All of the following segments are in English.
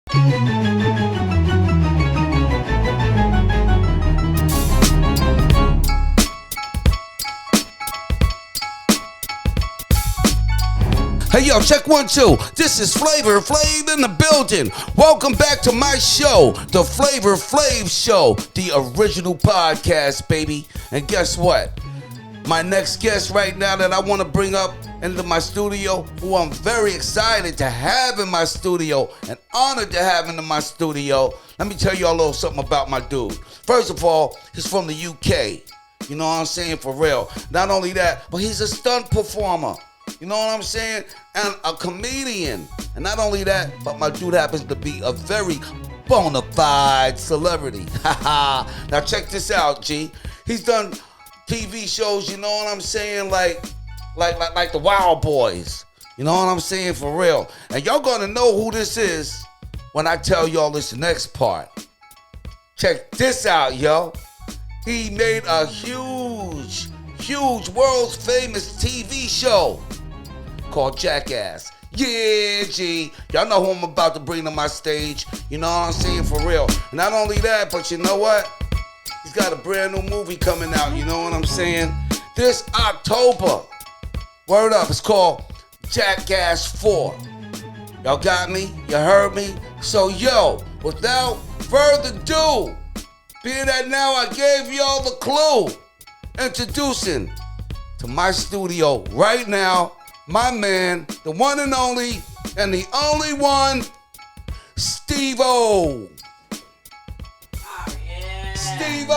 Hey yo, check 1 2. This is Flavor Flav in the building. Welcome back to my show, the Flavor Flav Show, the original podcast, baby. And guess what? My next guest right now that I want to bring up into my studio, who I'm very excited to have in my studio and honored to have in my studio. Let me tell you a little something about my dude. First of all, he's from the UK. You know what I'm saying? For real. Not only that, but he's a stunt performer. You know what I'm saying? And a comedian. And not only that, but my dude happens to be a very bona fide celebrity. Now check this out, G. He's done TV shows, you know what I'm saying? Like the Wild Boys. You know what I'm saying? For real. And y'all gonna know who this is when I tell y'all this next part. Check this out, yo. He made a huge world's famous TV show called Jackass. Yeah, G. Y'all know who I'm about to bring to my stage. You know what I'm saying? For real. Not only that, but you know what? He's got a brand new movie coming out. You know what I'm saying? This October. Word up. It's called Jackass 4. Y'all got me? You heard me? So, yo, without further ado, being that now I gave y'all the clue, introducing to my studio right now, my man, the one and only, and the only one, Steve-O. Oh, yeah. Steve-O!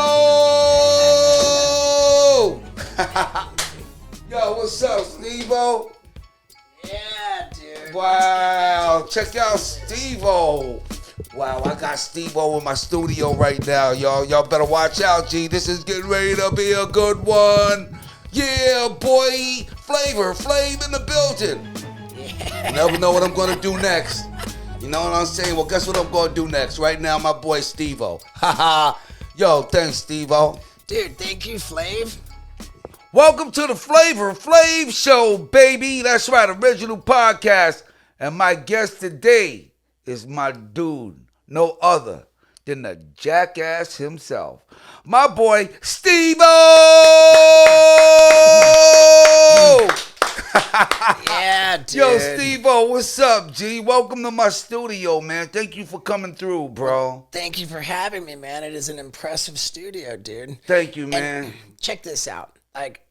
Yo, what's up, Steve-O? Yeah, dude. Wow, check out Steve-O. Wow, I got Steve-O in my studio right now, y'all. Y'all better watch out, G. This is getting ready to be a good one. Yeah, boy. Flavor Flav in the building. Yeah. You never know what I'm going to do next. You know what I'm saying? Well, guess what I'm going to do next? Right now, my boy Steve-O. Yo, thanks, Steve-O. Dude, thank you, Flav. Welcome to the Flavor Flav Show, baby. That's right, original podcast. And my guest today is my dude, no other than the jackass himself. My boy, Steve-O! Yeah, dude. Yo, Steve-O, what's up, G? Welcome to my studio, man. Thank you for coming through, bro. Thank you for having me, man. It is an impressive studio, dude. Thank you, man. And check this out. Like,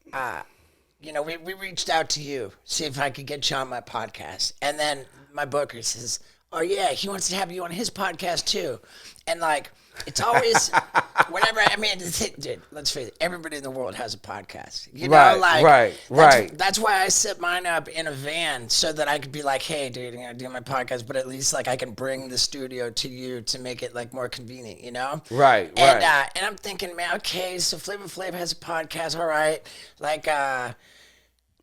we reached out to you, see if I could get you on my podcast. And then my booker says, oh, yeah, he wants to have you on his podcast, too. And, like, it's always, whenever, dude, let's face it, everybody in the world has a podcast. You know, right. That's why I set mine up in a van so that I could be like, hey, dude, I'm going to do my podcast, but at least, like, I can bring the studio to you to make it, like, more convenient, you know? Right. And I'm thinking, man, okay, so Flavor Flav has a podcast, all right. Like, and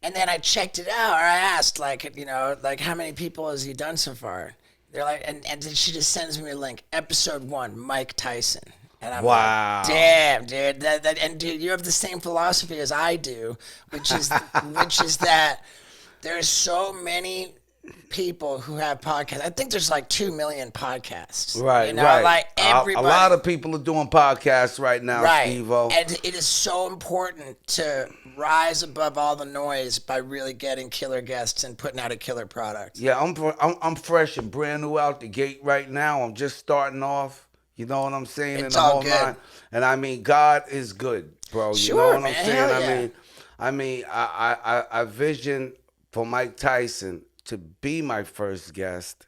then I checked it out, or I asked, like, you know, like, how many people has he done so far? They're like, and then she just sends me a link. Episode 1, Mike Tyson. And I'm wow. Like, damn, dude. And dude, you have the same philosophy as I do, which is that there's so many people who have podcasts. I think there's like 2 million podcasts. Right, you know, right. Like everybody. A lot of people are doing podcasts right now, right. Steve-O. And it is so important to rise above all the noise by really getting killer guests and putting out a killer product. Yeah, I'm fresh and brand new out the gate right now. I'm just starting off. You know what I'm saying? It's in the all whole good. Line. And I mean, God is good, bro. You Sure, know what man. I'm saying? Hell yeah. I visioned for Mike Tyson to be my first guest,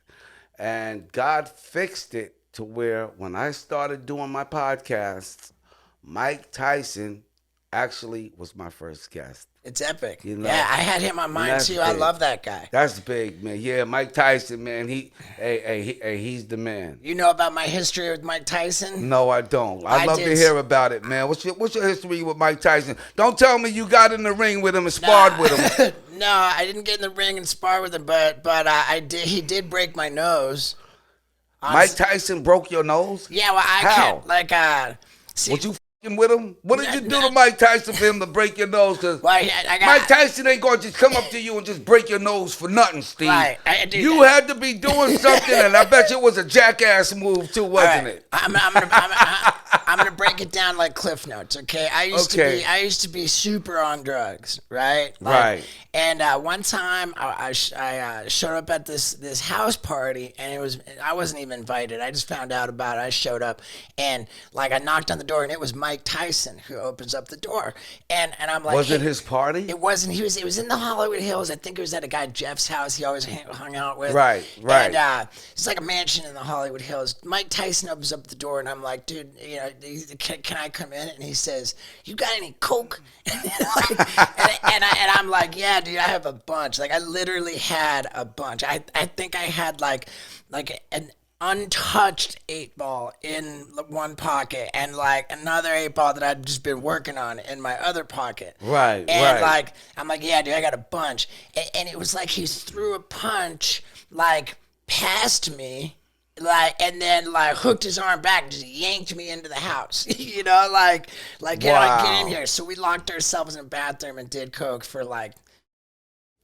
and God fixed it to where when I started doing my podcasts, Mike Tyson actually was my first guest. It's epic. You know? Yeah, I had him on mine too. Big. I love that guy. That's big, man. Yeah, Mike Tyson, man. He's the man. You know about my history with Mike Tyson? No, I don't. I'd love to hear about it, man. What's your history with Mike Tyson? Don't tell me you got in the ring with him and sparred with him. No, I didn't get in the ring and spar with him, but I did. He did break my nose. Mike Tyson broke your nose? Yeah, well, I How? can't, like, see, Would you with him? What did you do to Mike Tyson for him to break your nose? Because Mike Tyson ain't going to just come up to you and just break your nose for nothing, Steve. Right. You had to be doing something, and I bet you it was a jackass move too, wasn't it? I'm gonna break it down like Cliff Notes, okay? I used to be super on drugs, right? Right. And one time I showed up at this house party, and I wasn't even invited. I just found out about it. I showed up, and like I knocked on the door, and it was Mike Tyson who opens up the door, and I'm like, was it his party? It wasn't. It was in the Hollywood Hills. I think it was at a guy Jeff's house. He always hung out with. Right. And it's like a mansion in the Hollywood Hills. Mike Tyson opens up the door, and I'm like, dude, can I come in? And he says, you got any coke? And I'm like, yeah, dude, I have a bunch. Like, I literally had a bunch. I think I had like an untouched 8-ball in one pocket, and like another 8-ball that I'd just been working on in my other pocket. Right. And I'm like, yeah, dude, I got a bunch. And it was like he threw a punch like past me, like, and then like hooked his arm back and just yanked me into the house. Like get in here. So we locked ourselves in a bathroom and did coke for like,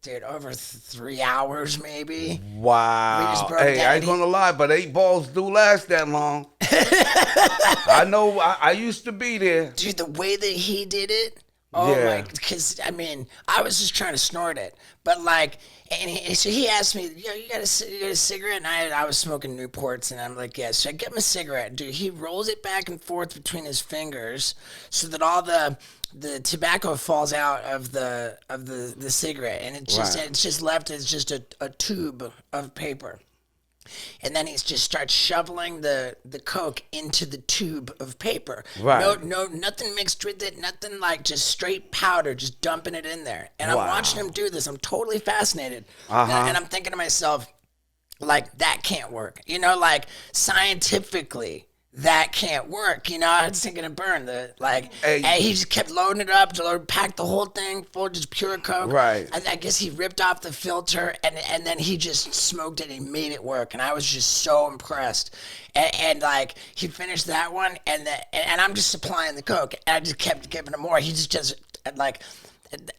dude, over 3 hours maybe. Wow. Hey, I ain't gonna lie, but 8 balls do last that long. I know. I used to be there. Dude, the way that he did it. Oh my! Because I mean, I was just trying to snort it, but like, so he asked me, "Yo, you got a cigarette?" And I was smoking Newports, and I'm like, "Yeah." So I get him a cigarette, dude. He rolls it back and forth between his fingers so that all the tobacco falls out of the cigarette, and it's just left as just a tube of paper. And then he just starts shoveling the coke into the tube of paper. Right. No, nothing mixed with it. Nothing, like just straight powder, just dumping it in there. And I'm watching him do this. I'm totally fascinated. And I'm thinking to myself, like, that can't work. Like scientifically, that can't work. I was thinking of burn and he just kept loading it up, packed the whole thing full, just pure coke. Right. I guess he ripped off the filter and then he just smoked it. He made it work, and I was just so impressed. And like he finished that one, and I'm just supplying the coke, and I just kept giving him more. He just does like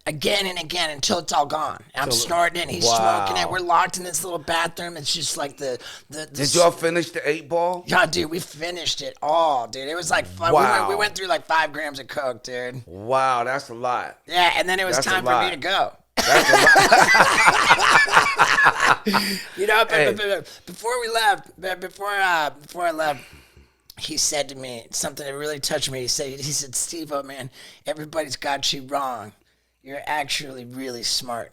again and again until it's all gone. I'm snorting it, he's smoking it. We're locked in this little bathroom. It's just like the Did y'all finish the 8-ball? Yeah, dude, we finished it all, dude. It was like fun. We went through like 5 grams of coke, dude. Wow, that's a lot. Yeah, and then it was time for me to go. That's a lot. But before we left, before I left, he said to me something that really touched me. He said, Steve, oh man, everybody's got you wrong. You're actually really smart.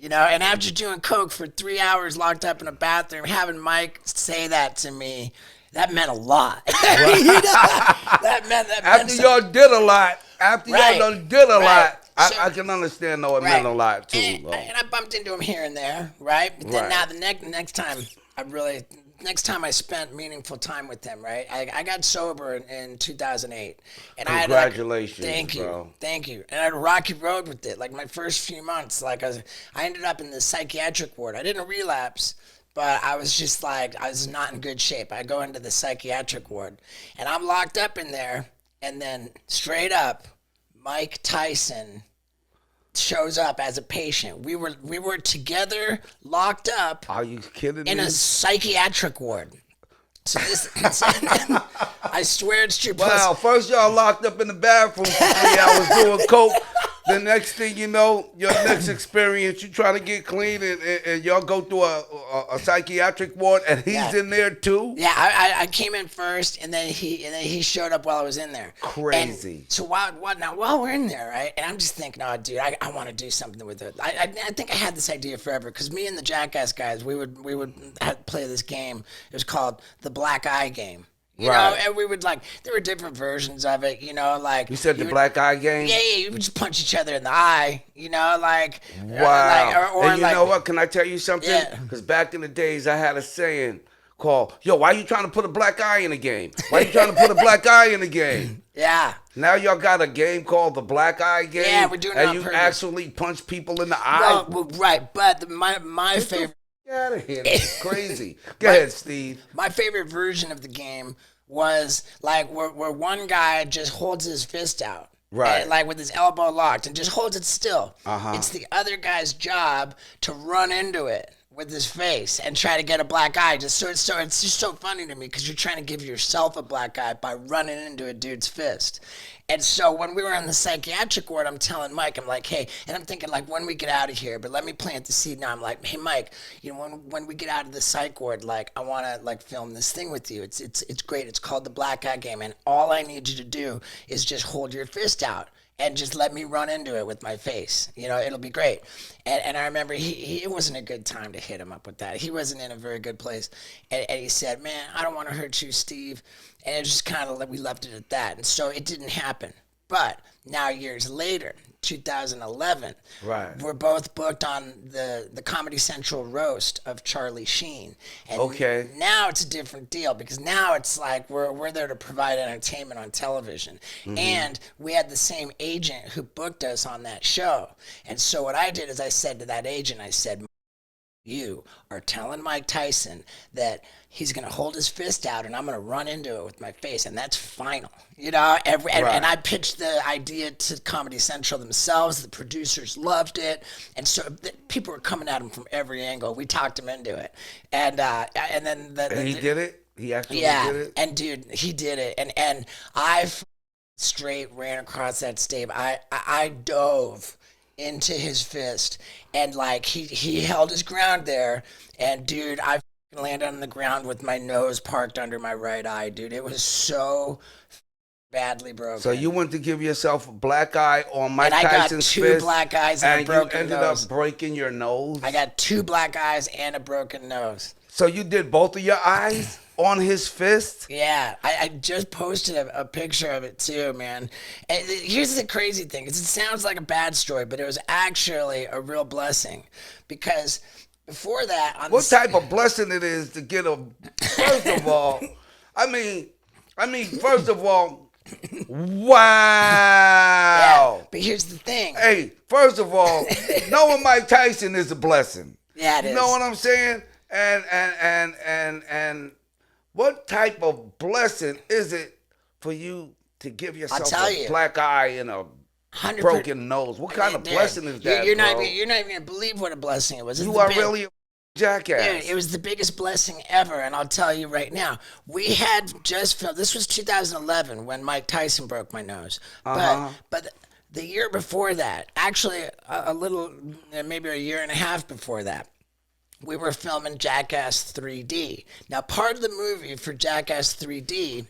And after doing coke for 3 hours locked up in a bathroom, having Mike say that to me, that meant a lot. That meant after y'all did a lot, y'all done did a lot, I can understand though it meant a lot too. And I bumped into him here and there, right? But then now the next time I spent meaningful time with him, right? I got sober in 2008. And congratulations, thank you, bro. Thank you. And I had a rocky road with it. Like my first few months, like I ended up in the psychiatric ward. I didn't relapse, but I was just like, I was not in good shape. I go into the psychiatric ward, and I'm locked up in there, and then straight up, Mike Tyson shows up as a patient. We were together, locked up. Are you kidding me? In a psychiatric ward. So this, I swear it's true. Wow, first y'all locked up in the bathroom for 3 hours doing coke. The next thing you know, your next experience, you try to get clean, and y'all go through a psychiatric ward, and he's in there too. Yeah, I came in first, and then he showed up while I was in there. Crazy. And so while we're in there, right? And I'm just thinking, oh, dude, I want to do something with it. I think I had this idea forever, because me and the Jackass guys, we would play this game. It was called the Black Eye Game. You know, and we would there were different versions of it, like. You said the black eye game? Yeah, you would just punch each other in the eye, Wow. And you know what? Can I tell you something? Because back in the days, I had a saying called, yo, why you trying to put a black eye in the game? Why you trying to put a black eye in the game? Yeah. Now y'all got a game called the Black Eye Game? Yeah, we're doing it on purpose. purpose. Actually punch people in the eye? Well, right, but my favorite... Get out of here. That's crazy. Go ahead, Steve. My favorite version of the game was like where one guy just holds his fist out. Right. And, like with his elbow locked and just holds it still. Uh-huh. It's the other guy's job to run into it with his face and try to get a black eye. It's just so funny to me because you're trying to give yourself a black eye by running into a dude's fist. And so when we were in the psychiatric ward, I'm telling Mike, I'm like, hey, and I'm thinking like when we get out of here, but let me plant the seed now. I'm like, hey, Mike, you know, when we get out of the psych ward, like I want to like film this thing with you. It's great. It's called the Black Eye Game, and all I need you to do is just hold your fist out and just let me run into it with my face. You know, it'll be great. And I remember it wasn't a good time to hit him up with that. He wasn't in a very good place. And he said, man, I don't want to hurt you, Steve. And it just kind of, we left it at that. And so it didn't happen. But now years later, 2011, right, we're both booked on the Comedy Central roast of Charlie Sheen. And okay, now it's a different deal because now it's like we're there to provide entertainment on television. Mm-hmm. And we had the same agent who booked us on that show. And so what I did is I said to that agent, I said, you are telling Mike Tyson that he's going to hold his fist out and I'm going to run into it with my face, and that's final. You know, and I pitched the idea to Comedy Central themselves. The producers loved it, and so people were coming at him from every angle. We talked him into it, and then he did it. He actually did it. And dude, he did it, and I straight ran across that stage. I dove into his fist, and like he held his ground there, and dude, I landed on the ground with my nose parked under my right eye, dude. It was so badly broken. So you went to give yourself a black eye on Mike and Tyson's fist, I got two black eyes and a broken nose. And you ended up breaking your nose? I got two black eyes and a broken nose. So you did both of your eyes on his fist? Yeah, I just posted a picture of it too, man. And here's the crazy thing. It sounds like a bad story, but it was actually a real blessing. Because before that... What type of blessing it is to get a... First of all, I mean, first of all, wow. Yeah, but here's the thing. Hey, first of all, knowing Mike Tyson is a blessing. Yeah, it is. You know what I'm saying? And what type of blessing is it for you to give yourself a black eye and a 100%. Broken nose? What kind of blessing is that, you're bro? You're not even gonna believe what a blessing it was. You are really a jackass. Dude, it was the biggest blessing ever, and I'll tell you right now. We had just filmed. This was 2011 when Mike Tyson broke my nose. But the year before that, actually a little, maybe a year and a half before that, we were filming Jackass 3D. Now, part of the movie for Jackass 3D,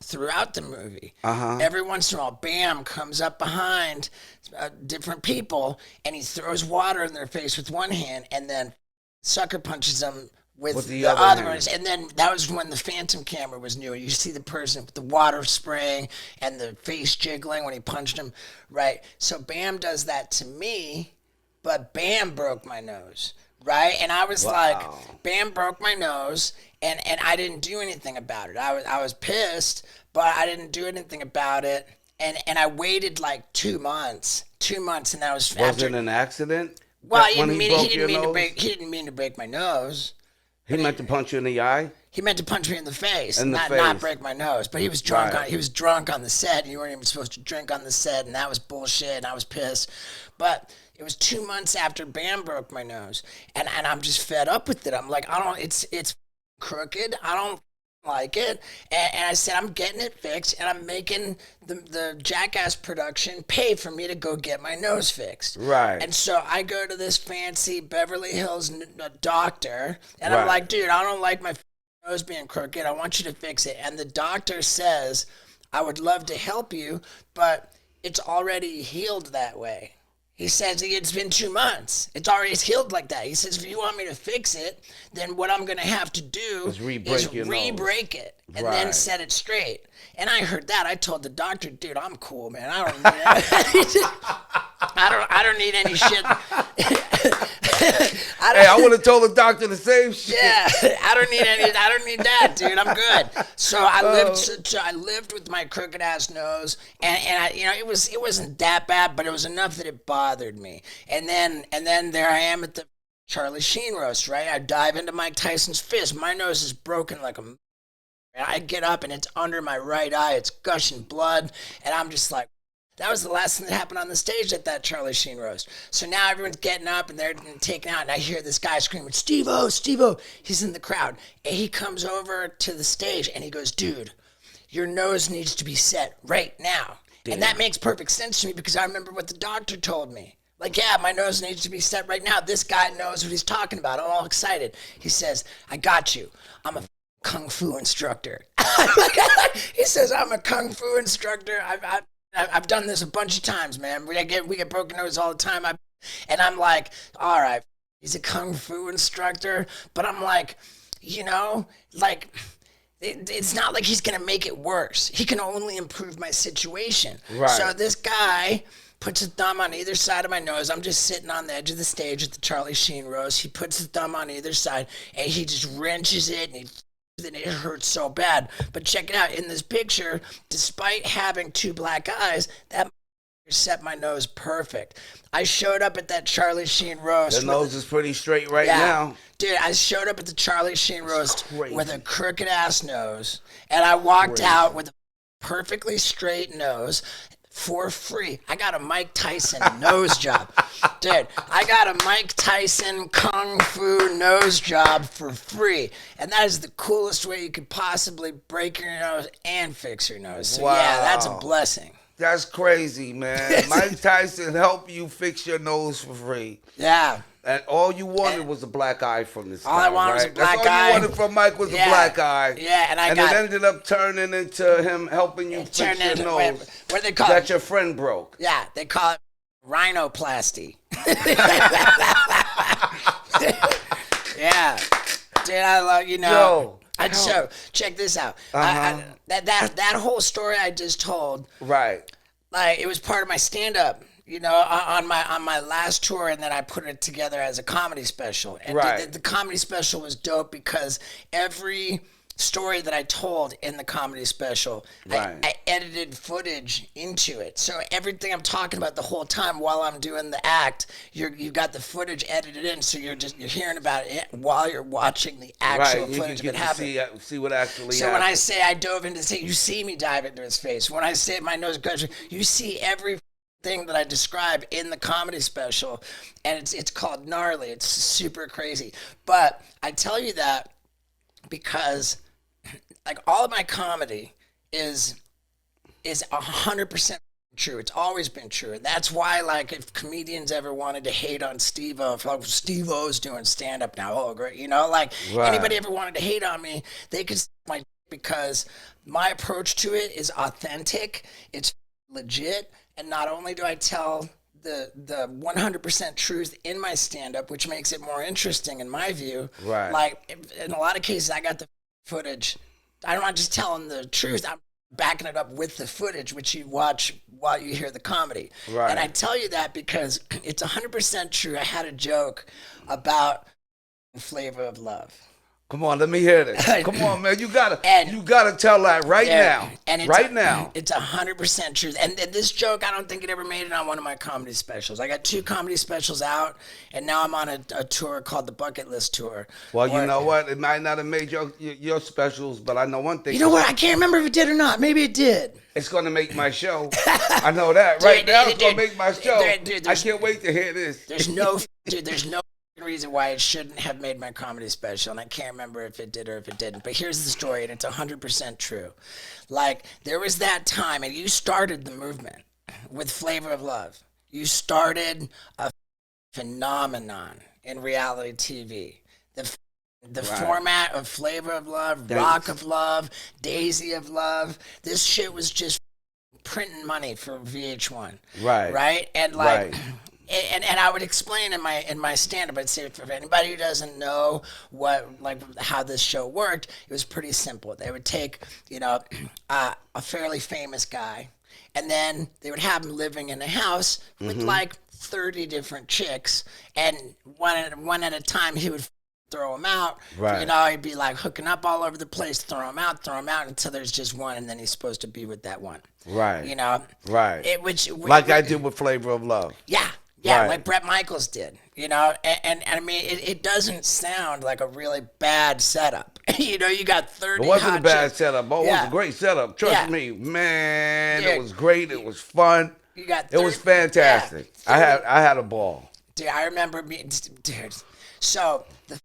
throughout the movie, every once in a while, Bam comes up behind different people, and he throws water in their face with one hand, and then sucker punches them with the other one. And then that was when the Phantom camera was new. You see the person with the water spraying and the face jiggling when he punched him, right? So Bam does that to me, but Bam broke my nose. Right, and I was like, Bam broke my nose, and I didn't do anything about it. I was pissed, but I didn't do anything about it, and I waited like 2 months, and that was after. Was it an accident? Well, he didn't mean to break my nose. He meant to punch you in the eye. He meant to punch me in the face, not break my nose. But he was drunk. He was drunk on the set, and you weren't even supposed to drink on the set, and that was bullshit. And I was pissed, but it was 2 months after Bam broke my nose, and I'm just fed up with it. I'm like, it's crooked. I don't like it, and I said I'm getting it fixed, and I'm making the Jackass production pay for me to go get my nose fixed. Right. And so I go to this fancy Beverly Hills doctor, and I'm like, dude, I don't like my nose being crooked. I want you to fix it. And the doctor says, I would love to help you, but it's already healed that way. He says it's been 2 months. It's already healed like that. He says, if you want me to fix it, then what I'm going to have to do is re-break it and then set it straight. And I heard that. I told the doctor, dude, I'm cool, man. I don't need I don't need any shit. I would have told the doctor the same shit. Yeah, I don't need that, dude. I'm good. So I lived with my crooked ass nose, and I, it wasn't that bad, but it was enough that it bothered me. And then there I am at the Charlie Sheen roast, right? I dive into Mike Tyson's fist. My nose is broken like a And I get up and it's under my right eye. It's gushing blood. And I'm just like, that was the last thing that happened on the stage at that Charlie Sheen roast. So now everyone's getting up and they're taking out. And I hear this guy screaming, Steve-O, Steve-O. He's in the crowd. And he comes over to the stage and he goes, dude, your nose needs to be set right now. Damn. And that makes perfect sense to me because I remember what the doctor told me. Like, yeah, my nose needs to be set right now. This guy knows what he's talking about. I'm all excited. He says, I got you. I'm a kung fu instructor. He says, I'm a kung fu instructor. I've done this a bunch of times, man. We get broken noses all the time. And I'm like, all right, he's a kung fu instructor. But I'm like, you know, like, it's not like he's going to make it worse. He can only improve my situation. Right. So this guy puts a thumb on either side of my nose. I'm just sitting on the edge of the stage at the Charlie Sheen roast. He puts the thumb on either side, and he just wrenches it, and it hurts so bad. But check it out. In this picture, despite having two black eyes, that set my nose perfect. I showed up at that Charlie Sheen roast. The nose is pretty straight right now. Dude, I showed up at the Charlie Sheen roast with a crooked ass nose, and I walked out with a perfectly straight nose for free. I got a Mike Tyson nose job. Dude, I got a Mike Tyson kung fu nose job for free. And that is the coolest way you could possibly break your nose and fix your nose. So yeah, that's a blessing. That's crazy, man. Mike Tyson helped you fix your nose for free. Yeah. And all you wanted was a black eye from this guy. All I wanted was a black eye. That's all you wanted from Mike was a black eye. Yeah, and it ended up turning into him helping you fix your nose. What do they call it? That your friend broke. Yeah, they call it rhinoplasty. Yeah. Dude, I love, you know. So, check this out. That whole story I just told. Right. Like, it was part of my stand-up. You know, on my last tour, and then I put it together as a comedy special. And the comedy special was dope because every story that I told in the comedy special, I edited footage into it. So everything I'm talking about the whole time while I'm doing the act, you've got the footage edited in, so you're hearing about it while you're watching the actual footage of it happen. See what actually So happened. when I say I dove into you see me dive into his face. When I say my nose goes, you see every thing that I describe in the comedy special, and it's called Gnarly. It's super crazy. But I tell you that because like all of my comedy is 100% true. It's always been true. And that's why, like, if comedians ever wanted to hate on Steve-O, if like Steve-O's doing stand-up now, oh great, you know, like anybody ever wanted to hate on me, they could my because my approach to it is authentic, it's legit. And not only do I tell the 100% truth in my stand-up, which makes it more interesting in my view. Right. Like, in a lot of cases, I got the footage. I'm not just telling the truth. I'm backing it up with the footage, which you watch while you hear the comedy. Right. And I tell you that because it's 100% true. I had a joke about Flavor of Love. Come on, let me hear this. Come on, man. You gotta tell that right now. And now. It's 100% truth. And this joke, I don't think it ever made it on one of my comedy specials. I got 2 comedy specials out, and now I'm on a tour called the Bucket List Tour. Well, you know what? It might not have made your specials, but I know one thing. You know what? I can't remember if it did or not. Maybe it did. It's going to make my show. I know that. Right now, it's going to make my show. I can't wait to hear this. There's no reason why it shouldn't have made my comedy special, and I can't remember if it did or if it didn't. But here's the story, and it's 100% true. Like, there was that time, and you started the movement with Flavor of Love. You started a phenomenon in reality TV. The format of Flavor of Love, Rock of Love, Daisy of Love. This shit was just printing money for VH1. Right? And like... And I would explain in my stand-up, I'd say for anybody who doesn't know how this show worked, it was pretty simple. They would take, a fairly famous guy, and then they would have him living in a house with like 30 different chicks, and one at a time he would throw them out. He'd be like hooking up all over the place, throw them out until there's just one, and then he's supposed to be with that one. Right. Like I did with Flavor of Love. Yeah. Yeah, Right. like Bret Michaels did, you know, and I mean, it doesn't sound like a really bad setup. You know, you got 30 It wasn't a hot bad chicks. setup. Oh, it was a Yeah. great setup. Trust Yeah. me, man. It Dude, was great. It was fun. you got It was 30 fantastic. yeah, I had a ball. dude, I remember dude. So the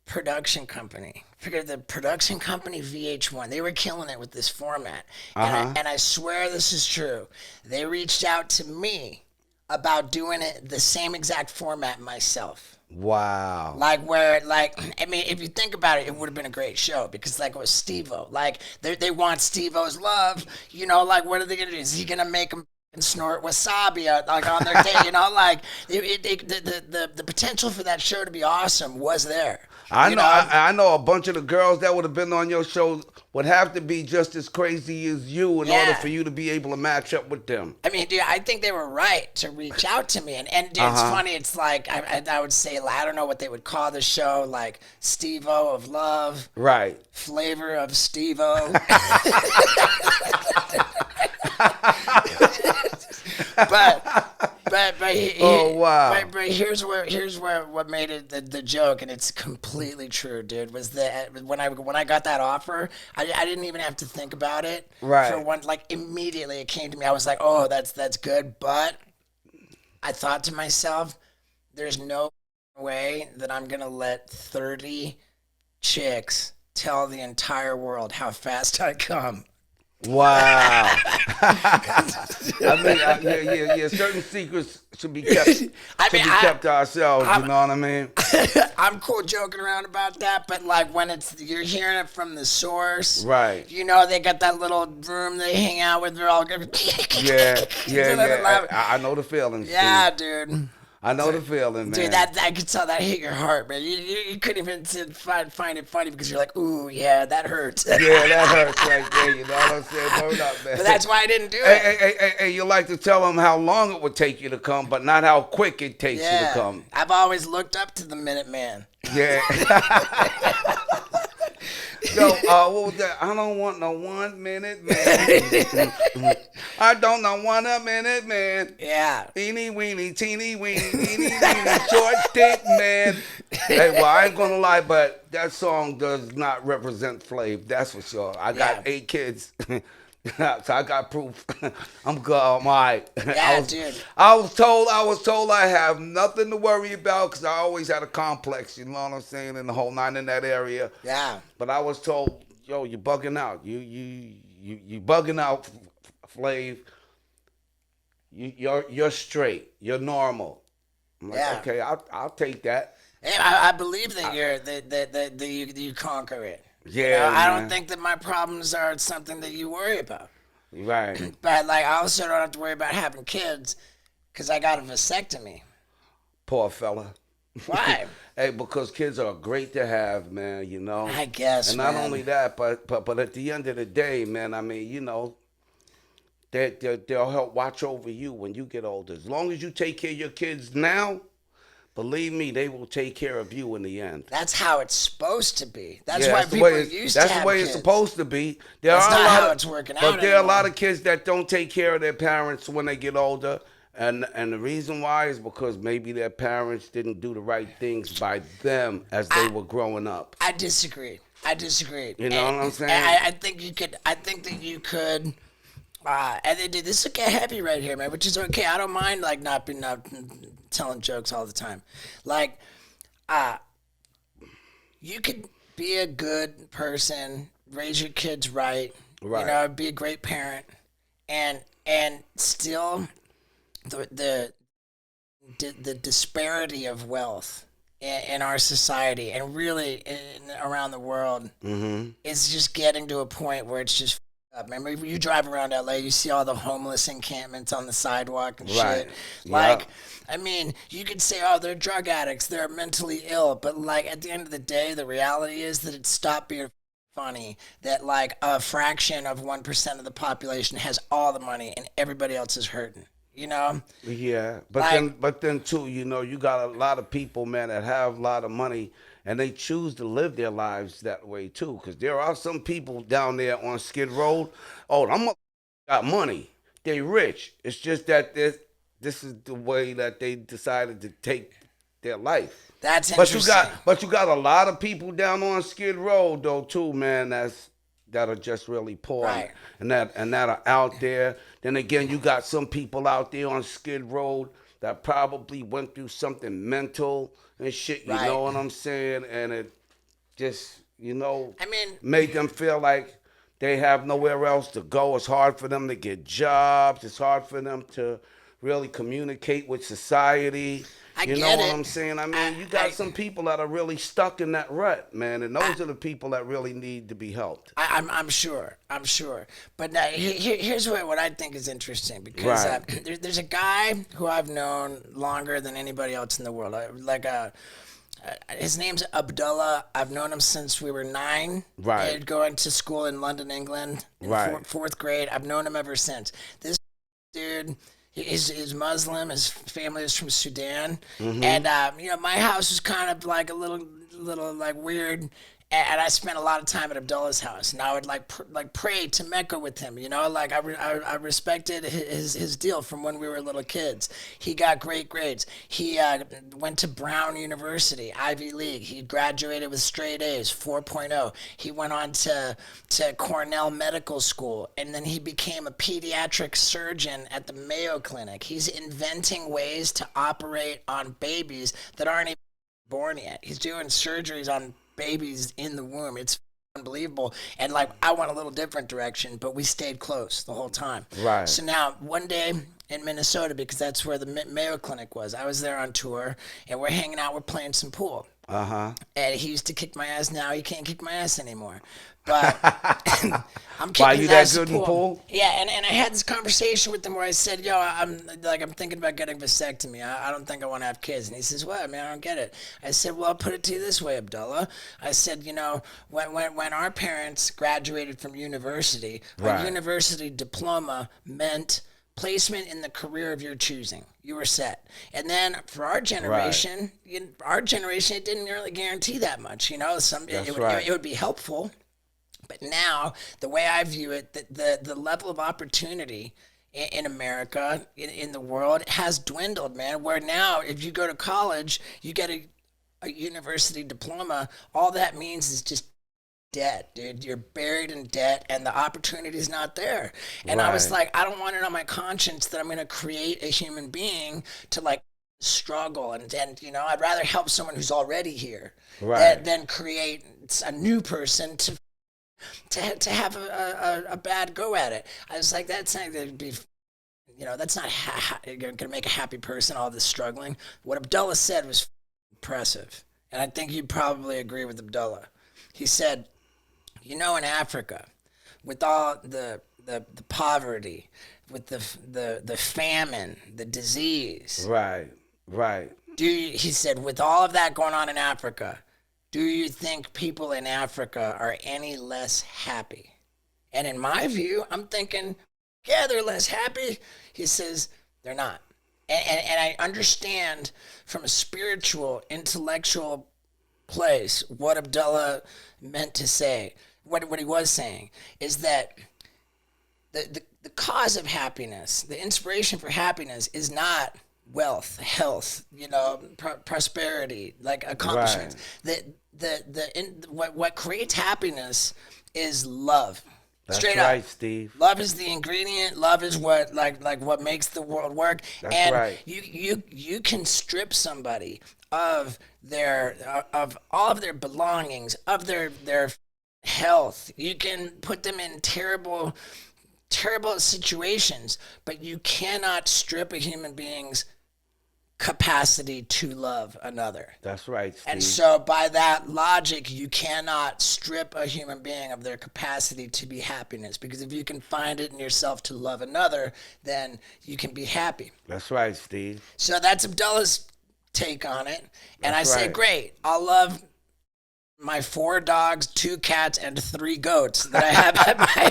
production company VH1, they were killing it with this format. And I swear this is true. They reached out to me about doing it the same exact format myself. Wow. Like where, like, I mean, if you think about it, it would have been a great show because, like, it was Steve-O. Like, they want Steve-O's love. You know, like, what are they gonna do? Is he gonna make them snort wasabi like on their day? You know, like, the potential for that show to be awesome was there. I know a bunch of the girls that would have been on your show would have to be just as crazy as you in order for you to be able to match up with them. I mean, dude, I think they were right to reach out to me. And dude, it's funny. It's like, I would say, I don't know what they would call the show, like Steve-O of Love. Right. Flavor of Steve-O. Oh, wow. But here's where what made it the joke, and it's completely true, dude. Was that when I got that offer, I didn't even have to think about it. Right. For one, like immediately it came to me. I was like, oh, that's good. But I thought to myself, there's no way that I'm gonna let 30 chicks tell the entire world how fast I come. Wow. I mean, yeah. Certain secrets should be kept. Kept to ourselves. You know what I mean? I'm cool joking around about that, but like when you're hearing it from the source, right? You know, they got that little room they hang out with. They're all good. Yeah. I know the feeling. Yeah, Steve. dude. I know the feeling, man. Dude, that I could tell that hit your heart, man. You couldn't even find it funny because you're like, ooh, yeah, that hurts. Yeah, that hurts right there. You know what I'm saying? Hold up, man. But that's why I didn't do it. Hey, you like to tell them how long it would take you to come, but not how quick it takes you to come. I've always looked up to the Minuteman. Yeah. Yo, what was that? I don't want no 1 minute man. I don't know 1 minute man. Yeah. Teeny weeny, teeny weeny, teeny weeny, short dick man. Hey, well, I ain't gonna lie, but that song does not represent Flav. That's for sure. I got 8 kids. So I got proof. I'm good. I'm all right. Yeah, dude. I was told I have nothing to worry about because I always had a complex, you know what I'm saying, in the whole 9 in that area. Yeah. But I was told, yo, you're bugging out. You bugging out, Flav. You're straight. You're normal. I'm like, okay, I'll take that. And I believe that you conquer it. Yeah, you know, I man. don't think that my problems are something that you worry about. Right. But like, I also don't have to worry about having kids because I got a vasectomy. Poor fella. Why? Hey, because kids are great to have, man, you know. I guess, and not only that, but at the end of the day, man, I mean, you know, they'll help watch over you when you get older. As long as you take care of your kids now, believe me, they will take care of you in the end. That's how it's supposed to be. That's why people used to have kids. That's the way it's supposed to be. That's not how it's working out But there are a anymore. lot of kids that don't take care of their parents when they get older. And the reason why is because maybe their parents didn't do the right things by them as they were growing up. I disagree. You know what I'm saying? I think that you could. And they do this will get heavy right here, man, which is okay. I don't mind like not telling jokes all the time. Like, you could be a good person, raise your kids right, you know, be a great parent, and still the disparity of wealth in our society and really around the world is just getting to a point where it's just up. Remember, you drive around LA, you see all the homeless encampments on the sidewalk and shit. Like, I mean, you could say, oh, they're drug addicts, they're mentally ill, but like at the end of the day, the reality is that it stopped being funny that like a fraction of 1% of the population has all the money and everybody else is hurting. You know? Yeah, but then too, you know, you got a lot of people, man, that have a lot of money, and they choose to live their lives that way too. Because there are some people down there on Skid Road. Oh, got money. They rich. It's just that is the way that they decided to take their life. That's But interesting. you got a lot of people down on Skid Row though too, man. That are just really poor, Right. and that are out there. Then again, you got some people out there on Skid Row that probably went through something mental and shit. You Right. know what I'm saying? And it just, I mean, made them feel like they have nowhere else to go. It's hard for them to get jobs. It's hard for them to really communicate with society. I You know get what it. I'm saying? I mean, you got some people that are really stuck in that rut, man, and those are the people that really need to be helped. I'm sure. But now, here's what I think is interesting, because Right. there's a guy who I've known longer than anybody else in the world. His name's Abdullah. I've known him since we were 9. Right. He'd going to school in London, England, in Right. fourth grade. I've known him ever since. This dude, he's Muslim. His family is from Sudan, and my house was kind of like a little like weird. And I spent a lot of time at Abdullah's house, and I would like pray to Mecca with him. Like I respected his deal from when we were little kids. He got great grades. He went to Brown University, Ivy League. He graduated with straight A's, 4.0. He went on to Cornell Medical School, and then he became a pediatric surgeon at the Mayo Clinic. He's inventing ways to operate on babies that aren't even born yet. He's doing surgeries on babies in the womb. It's unbelievable. And like, I went a little different direction, but we stayed close the whole time. Right. So now one day in Minnesota, because that's where the Mayo Clinic was, I was there on tour, and we're hanging out, we're playing some pool. And he used to kick my ass. Now he can't kick my ass anymore. But I'm kicking Why, his you that ass good in in pool? Yeah, and I had this conversation with him where I said, "Yo, I'm thinking about getting vasectomy. I don't think I want to have kids." And he says, "What? Man, I don't get it." I said, "Well, I'll put it to you this way, Abdullah." I said, when our parents graduated from university, Right. our university diploma meant placement in the career of your choosing. You were set. And then for our generation, it didn't really guarantee that much. It would be helpful. But now, the way I view it, the level of opportunity in America, in the world, has dwindled, man. Where now, if you go to college, you get a university diploma, all that means is just debt, dude. You're buried in debt, and the opportunity's not there. And I was Right. like, I don't want it on my conscience that I'm going to create a human being to like struggle, and I'd rather help someone who's already here Right. than create a new person to have a bad go at it. I was like, that's not going to be, that's not going to make a happy person, all this struggling. What Abdullah said was impressive, and I think you'd probably agree with Abdullah. He said, in Africa, with all the poverty, with the famine, the disease, Right. he said, with all of that going on in Africa, do you think people in Africa are any less happy? And in my view, I'm thinking, yeah, they're less happy. He says, they're not. And I understand from a spiritual, intellectual place what Abdullah meant to say. What he was saying is that the cause of happiness, the inspiration for happiness, is not wealth, health, prosperity, like accomplishments. What creates happiness is love. That's Straight right, up. Steve. Love is the ingredient. Love is what what makes the world work. That's and right. you can strip somebody of of all of their belongings, of their health. You can put them in terrible situations, but you cannot strip a human being's capacity to love another. That's right, Steve. And so by that logic, you cannot strip a human being of their capacity to be happiness, because if you can find it in yourself to love another, then you can be happy. That's right, Steve. So that's Abdullah's take on it. And That's I say, right. great, I'll love my 4 dogs, 2 cats, and 3 goats that I have at my...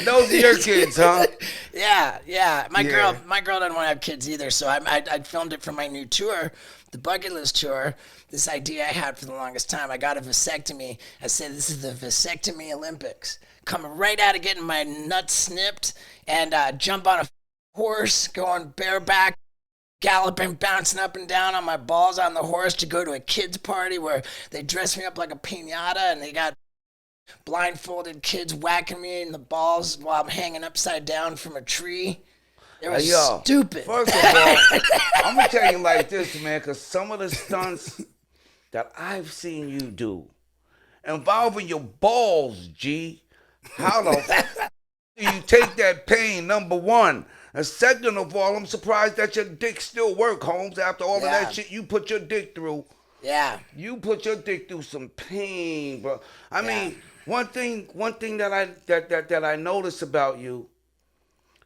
Those are your kids, huh? Yeah. My Yeah. girl doesn't want to have kids either, so I filmed it for my new tour, the Bucket List Tour. This idea I had for the longest time. I got a vasectomy. I said, this is the vasectomy Olympics. Coming right out of getting my nuts snipped, and jump on a horse, going bareback, galloping, bouncing up and down on my balls on the horse to go to a kid's party where they dress me up like a piñata and they got blindfolded kids whacking me in the balls while I'm hanging upside down from a tree. It was stupid. First of all, I'm going to tell you like this, man, because some of the stunts that I've seen you do involving your balls, G, how the f*** do you take that pain, number one? And second of all, I'm surprised that your dick still work, Holmes, after all of that shit you put your dick through. Yeah. You put your dick through some pain, bro. I mean, one thing that I notice about you,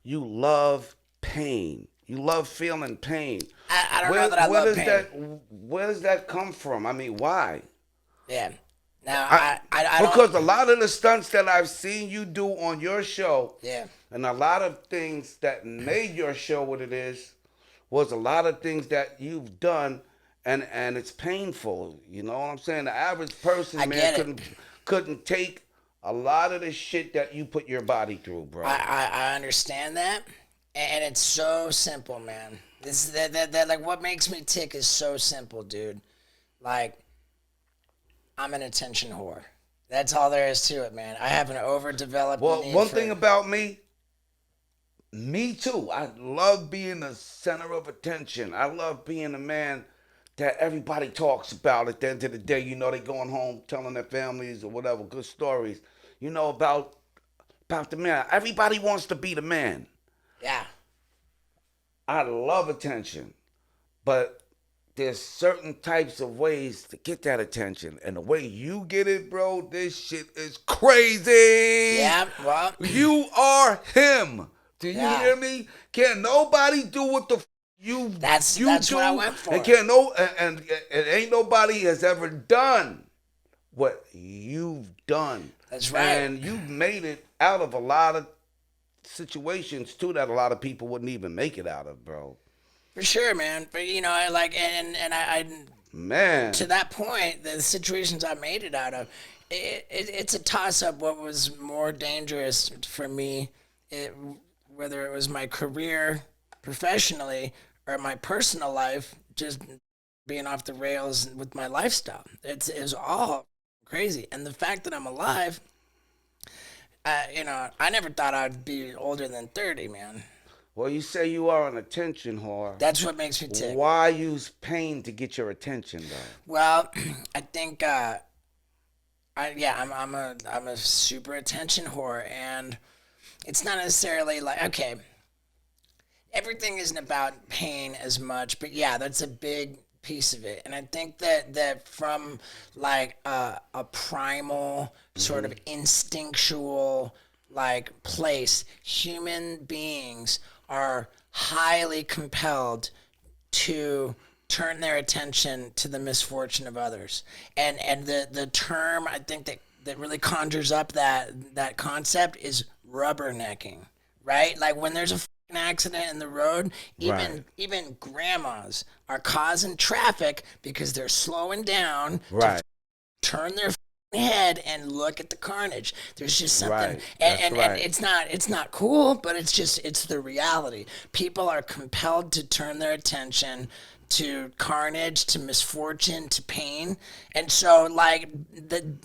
you love pain. You love feeling pain. I don't know that I love pain. Where does that come from? I mean, why? Yeah. Now, I don't... Because a lot of the stunts that I've seen you do on your show, and a lot of things that made your show what it is, was a lot of things that you've done, and it's painful. You know what I'm saying? The average person, man, couldn't take a lot of the shit that you put your body through, bro. I understand that, and it's so simple, man. This that like what makes me tick is so simple, dude. Like, I'm an attention whore. That's all there is to it, man. I have an overdeveloped need one thing about me too. I love being the center of attention. I love being the man that everybody talks about. At the end of the day, you know, they going home telling their families or whatever, good stories, you know, about the man. Everybody wants to be the man. Yeah. I love attention, but there's certain types of ways to get that attention. And the way you get it, bro, this shit is crazy. Yeah, well. You are him. Do you hear me? Can't nobody do what the you That's do. what I went for. And ain't nobody has ever done what you've done. That's right. And you've made it out of a lot of situations too that a lot of people wouldn't even make it out of, bro. For sure, man. But you know, I man, to that point, the situations I made it out of, it's a toss up. What was more dangerous for me, whether it was my career professionally or my personal life, just being off the rails with my lifestyle. It was all crazy, and the fact that I'm alive. You know, I never thought I'd be older than 30, man. Well, you say you are an attention whore. That's what makes me tick. Why use pain to get your attention, though? Well, I think, I'm a super attention whore, and it's not necessarily like, okay, everything isn't about pain as much, but yeah, that's a big piece of it. And I think that from like a primal sort of instinctual like place, human beings are highly compelled to turn their attention to the misfortune of others. And the term I think that really conjures up that concept is rubbernecking, right? Like when there's a accident in the road, even grandmas are causing traffic because they're slowing down to turn their head and look at the carnage. There's just something, and it's not cool, but it's the reality. People are compelled to turn their attention to carnage, to misfortune, to pain. And so, like,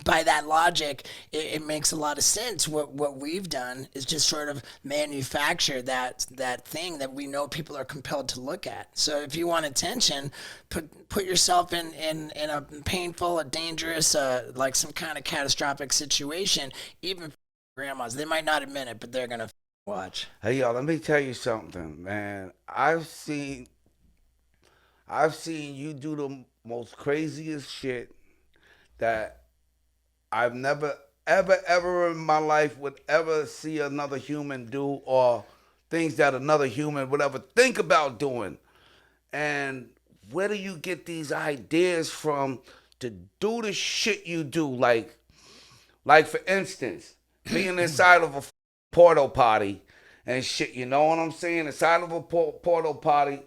by that logic, it makes a lot of sense. What we've done is just sort of manufacture that thing that we know people are compelled to look at. So if you want attention, put yourself in a painful, a dangerous, like some kind of catastrophic situation. Even grandmas, they might not admit it, but they're going to watch. Hey, y'all, let me tell you something, man. I've seen you do the most craziest shit that I've never, ever in my life would ever see another human do, or things that another human would ever think about doing. And where do you get these ideas from to do the shit you do? Like for instance, being inside of a porta potty and shit, you know what I'm saying? Inside of a porta potty,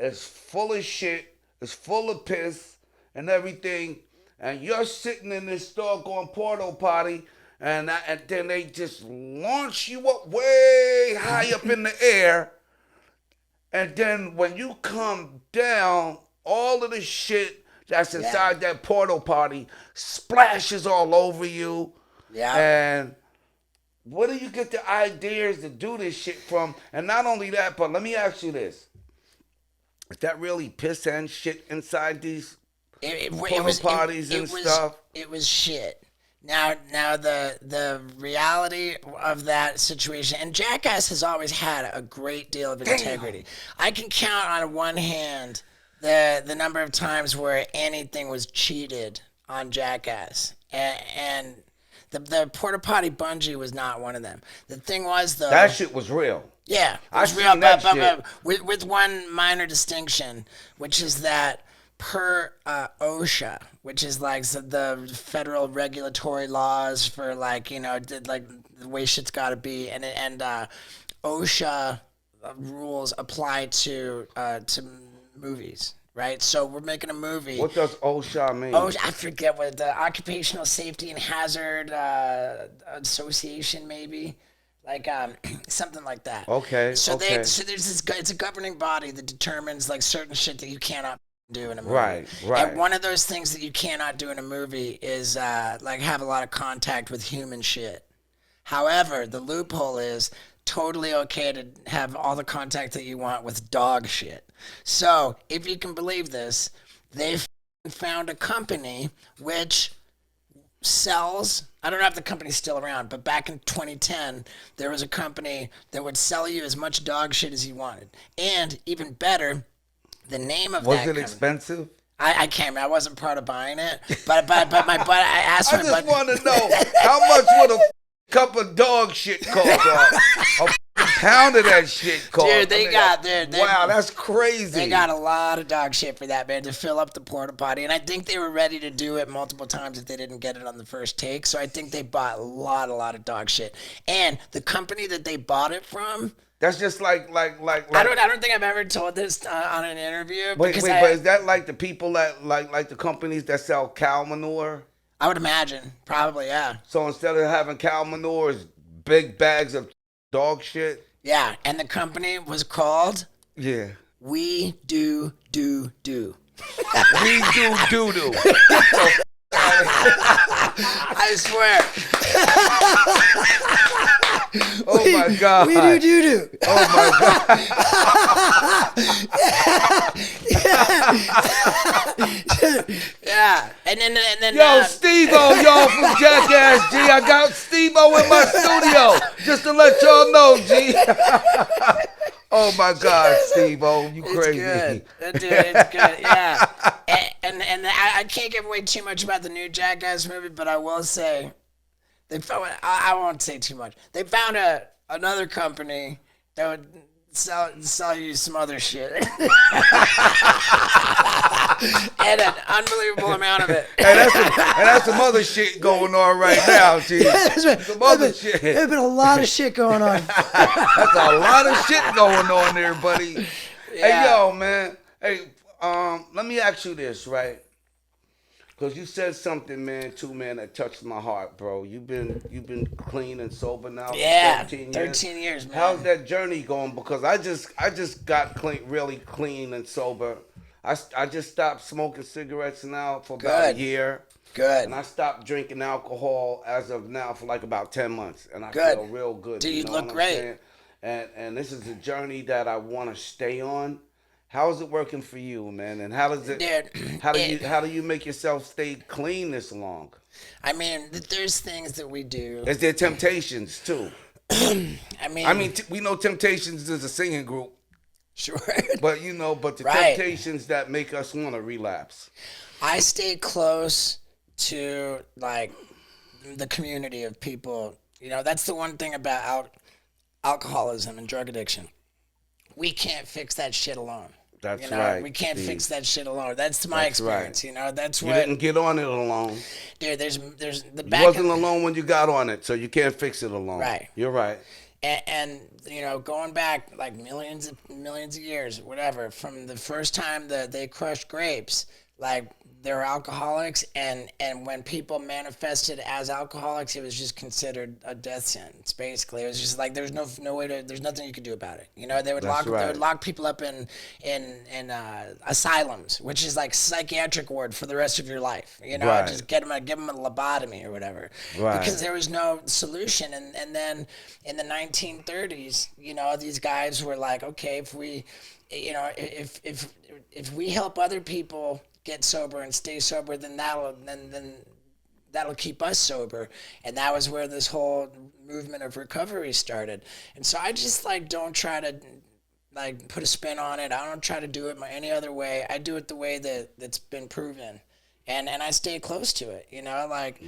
it's full of shit, it's full of piss and everything, and you're sitting in this doggone porta potty, and then they just launch you up way high up in the air, And then when you come down, all of the shit that's inside that portal potty splashes all over you. Yeah. And where do you get the ideas to do this shit from? And not only that, but let me ask you this. Is that really piss and shit inside these portal potties and stuff? It was shit. Now the reality of that situation, and Jackass has always had a great deal of integrity. I can count on one hand the number of times where anything was cheated on Jackass, and the porta potty bungee was not one of them. The thing was, though, that shit was real. Yeah, it I was real, but with one minor distinction, which is that per OSHA, which is like the federal regulatory laws for like like the way shit's got to be, and OSHA rules apply to movies. Right, so we're making a movie. What does OSHA mean? I forget what the Occupational Safety and Hazard Association, maybe, like something like that. Okay. So okay. there's this. It's a governing body that determines like certain shit that you cannot do in a movie. Right. And one of those things that you cannot do in a movie is like have a lot of contact with human shit. However, the loophole is totally okay to have all the contact that you want with dog shit. So, if you can believe this, they found a company which sells, I don't know if the company's still around, but back in 2010, there was a company that would sell you as much dog shit as you wanted. And even better, the name of was it expensive? I can't remember. I wasn't part of buying it, but I asked my buddy. I just want to know how much would a cup of dog shit cost? A pound of that shit cost. Dude, wow, that's crazy. They got a lot of dog shit for that, man, to fill up the porta potty. And I think they were ready to do it multiple times if they didn't get it on the first take. So I think they bought a lot of dog shit. And the company that they bought it from. That's just like. I don't think I've ever told this on an interview. But is that like the people that like the companies that sell cow manure? I would imagine, probably, yeah. So instead of having cow manure, it's big bags of dog shit. Yeah, and the company was called. Yeah. We do. We do do. I swear. Oh my God. We do. Oh my God. Yeah. And then yo, Steve-O, y'all from Jackass, G. I got Steve-O in my studio. Just to let y'all know, G. Oh my God, Steve-O, you crazy. It's good. Dude, it's good, yeah. And I can't give away too much about the new Jackass movie, but I will say, I won't say too much. They found another company that would sell you some other shit. And an unbelievable amount of it. And that's some other shit going on right now, G. Yeah, that's right. Some other shit. There's been a lot of shit going on. That's a lot of shit going on there, buddy. Yeah. Hey, yo, man. Hey, let me ask you this, right? Because you said something, man, too, man, that touched my heart, bro. You've been clean and sober now for 13 years, man. How's that journey going? Because I just got really clean and sober. I just stopped smoking cigarettes now for about a year. Good. And I stopped drinking alcohol as of now for like about 10 months. And I feel real good. Dude, you know look what I'm great. saying? And this is a journey that I want to stay on. How is it working for you, man? And how does it? Dude, how do you make yourself stay clean this long? I mean, there's things that we do. Is there Temptations too? I mean, we know Temptations is a singing group. Sure. But the Temptations that make us want to relapse. I stay close to like the community of people. You know, that's the one thing about alcoholism and drug addiction. We can't fix that shit alone. That's right. We can't fix that shit alone. That's my That's experience. right. You know, that's You what. didn't get on it alone. Dude, there's the You back. wasn't alone when you got on it, so you can't fix it alone. Right. You're right. And you know, going back like millions of years, whatever, from the first time that they crushed grapes, like they're alcoholics, and when people manifested as alcoholics, it was just considered a death sentence. Basically, it was just like there's no way to, there's nothing you could do about it. You know, they would lock people up in asylums, which is like psychiatric ward for the rest of your life. You know, just give them a lobotomy or whatever, because there was no solution. And then in the 1930s, you know, these guys were like, okay, if we, you know, if we help other people get sober and stay sober, then that'll keep us sober. And that was where this whole movement of recovery started. And so I just like don't try to like put a spin on it. I don't try to do it any other way. I do it the way that's been proven, and I stay close to it. You know, like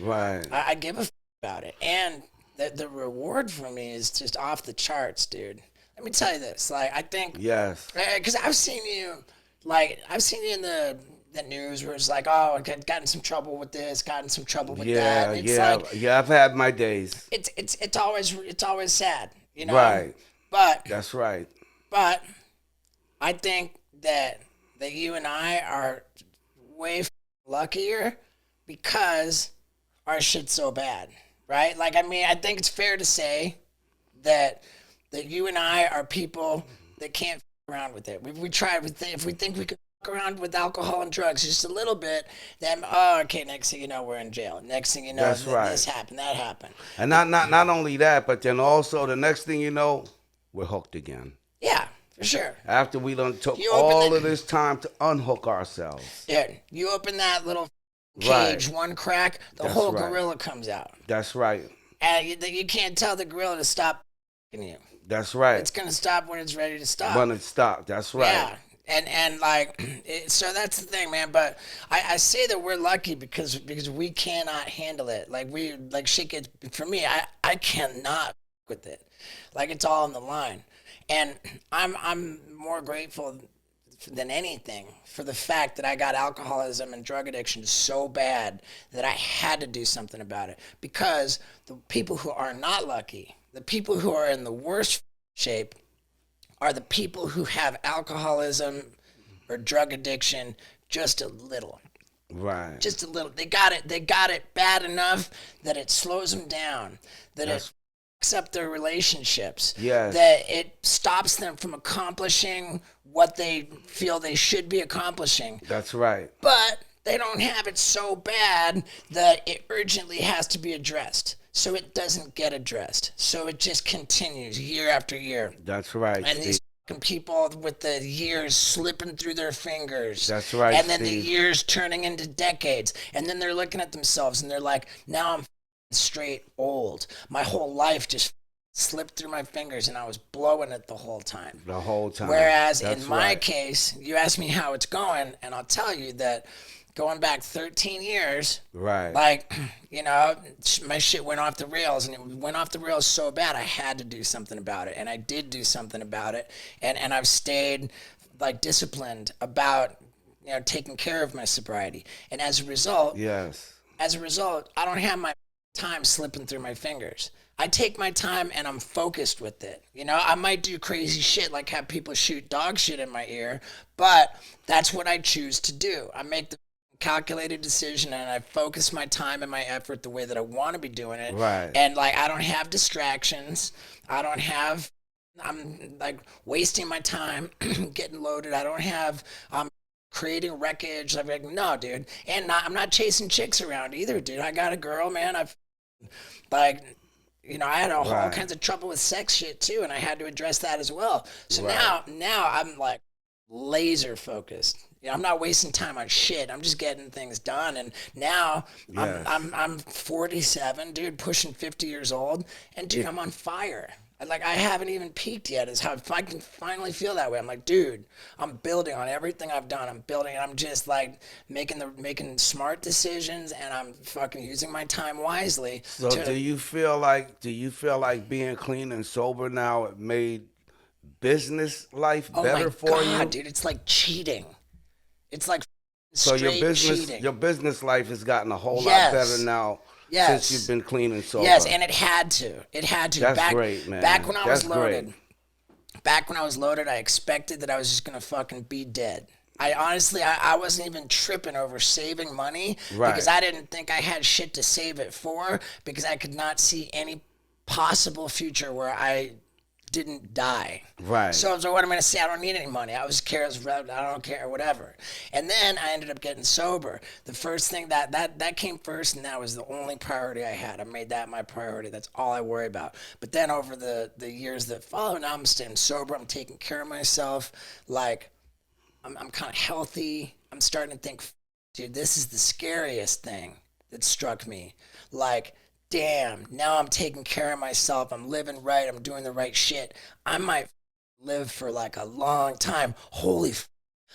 I give a about it, and the reward for me is just off the charts, dude. Let me tell you this. Like I think because I've seen you in the news where it's like, oh, I got in some trouble with this, got in some trouble with that. It's I've had my days. It's always sad, you know. Right. But that's right. But I think that you and I are way luckier because our shit's so bad, right? Like, I mean, I think it's fair to say that you and I are people that can't f around with it. We tried with if we think we could around with alcohol and drugs just a little bit, then okay, next thing you know, we're in jail. Next thing you know, this happened, that happened. And not only that, but then also the next thing you know, we're hooked again. Yeah, for sure. After we done took all of this time to unhook ourselves. Dude, you open that little cage, one crack, the whole gorilla comes out. That's right. And you can't tell the gorilla to stop you. That's right. It's gonna stop when it's ready to stop. When it stops, that's right. Yeah. And like, so that's the thing, man. But I say that we're lucky because we cannot handle it. Like shit gets, for me, I cannot with it. Like it's all on the line. And I'm more grateful than anything for the fact that I got alcoholism and drug addiction so bad that I had to do something about it. Because the people who are not lucky, the people who are in the worst shape, are the people who have alcoholism or drug addiction just a little. Right. Just a little. They got it bad enough that it slows them down, that it fucks up their relationships, that it stops them from accomplishing what they feel they should be accomplishing. That's right. But they don't have it so bad that it urgently has to be addressed. So it doesn't get addressed. So it just continues year after year. That's right. And these people with the years slipping through their fingers. That's right. And then the years turning into decades. And then they're looking at themselves and they're like, now I'm straight old. My whole life just slipped through my fingers and I was blowing it the whole time. The whole time. Whereas in my case, you ask me how it's going, and I'll tell you that going back 13 years, like, you know, my shit went off the rails, and it went off the rails so bad I had to do something about it, and I did do something about it, and I've stayed, like, disciplined about, you know, taking care of my sobriety, and as a result, I don't have my time slipping through my fingers. I take my time and I'm focused with it. You know, I might do crazy shit like have people shoot dog shit in my ear, but that's what I choose to do. I make the calculated decision and I focus my time and my effort the way that I want to be doing it. Right. And like, I don't have distractions. I'm like wasting my time getting loaded. I don't have, creating wreckage. I'm like, no, dude. And I'm not chasing chicks around either, dude. I got a girl, man. You know, I had all kinds of trouble with sex shit too, and I had to address that as well. So now I'm like laser focused. You know, I'm not wasting time on shit. I'm just getting things done. And now I'm 47, dude, pushing 50 years old, and dude, I'm on fire. Like, I haven't even peaked yet, is how if I can finally feel that way. I'm like, dude, I'm building on everything I've done. I'm building, I'm just like making smart decisions, and I'm fucking using my time wisely. So do you feel like being clean and sober now it made business life better for you? Dude, it's like cheating. It's like so your business life has gotten a whole lot better now. Yes. Since you've been clean and sober. Yes, and it had to. That's great, man. Back when I was loaded, I expected that I was just gonna fucking be dead. I honestly, I wasn't even tripping over saving money Right. because I didn't think I had shit to save it for because I could not see any possible future where I didn't die. Right. So what am I going to say? I don't need any money. I was careless. I don't care, whatever. And then I ended up getting sober. The first thing that came first, and that was the only priority I had. I made that my priority. That's all I worry about. But then over the years that follow, now I'm staying sober. I'm taking care of myself. Like, I'm kind of healthy. I'm starting to think, dude, this is the scariest thing that struck me. Like, damn, now I'm taking care of myself. I'm living right. I'm doing the right shit. I might live for like a long time.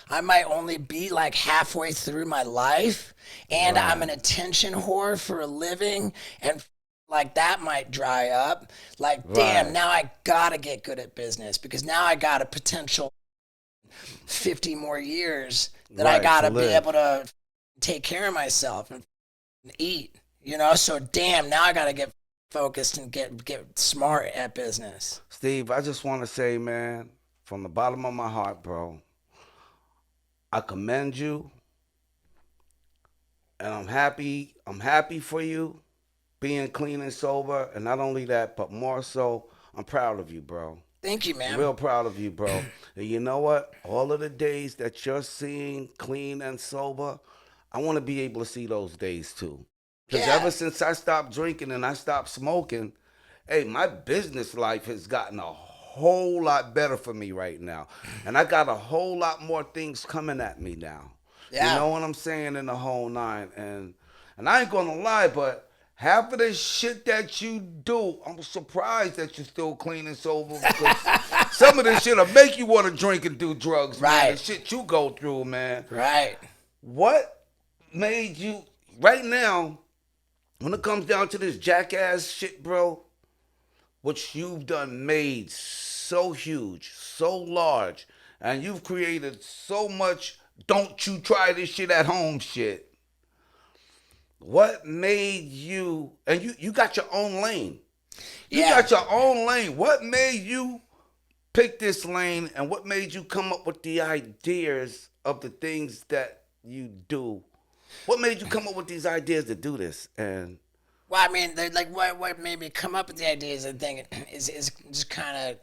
I might only be like halfway through my life, and I'm an attention whore for a living, and like that might dry up. Like, damn, now I gotta get good at business because now I got a potential 50 more years that I gotta be able to take care of myself and eat, so damn, now I gotta get focused and get smart at business. Steve, I just want to say, man, from the bottom of my heart, bro, I commend you, and I'm happy for you being clean and sober, and not only that, but more so, I'm proud of you, bro. Thank you, man. Real proud of you, bro. And you know what? All of the days that you're seeing clean and sober, I want to be able to see those days too. Because ever since I stopped drinking and I stopped smoking, hey, my business life has gotten a whole lot better for me right now. And I got a whole lot more things coming at me now. Yeah. You know what I'm saying? In the whole nine. And I ain't going to lie, but half of the shit that you do, I'm surprised that you're still clean and sober because some of this shit'll make you want to drink and do drugs, man. The shit you go through, man. Right. What made you, right now, when it comes down to this jackass shit, bro, what you've done made so huge, so large, and you've created so much don't you try this shit at home shit. What made you, and you got your own lane. You got your own lane. What made you pick this lane, and what made you come up with the ideas of the things that you do? What made you come up with these ideas to do this? And well, I mean, like what made me come up with the ideas, I think, is just kind of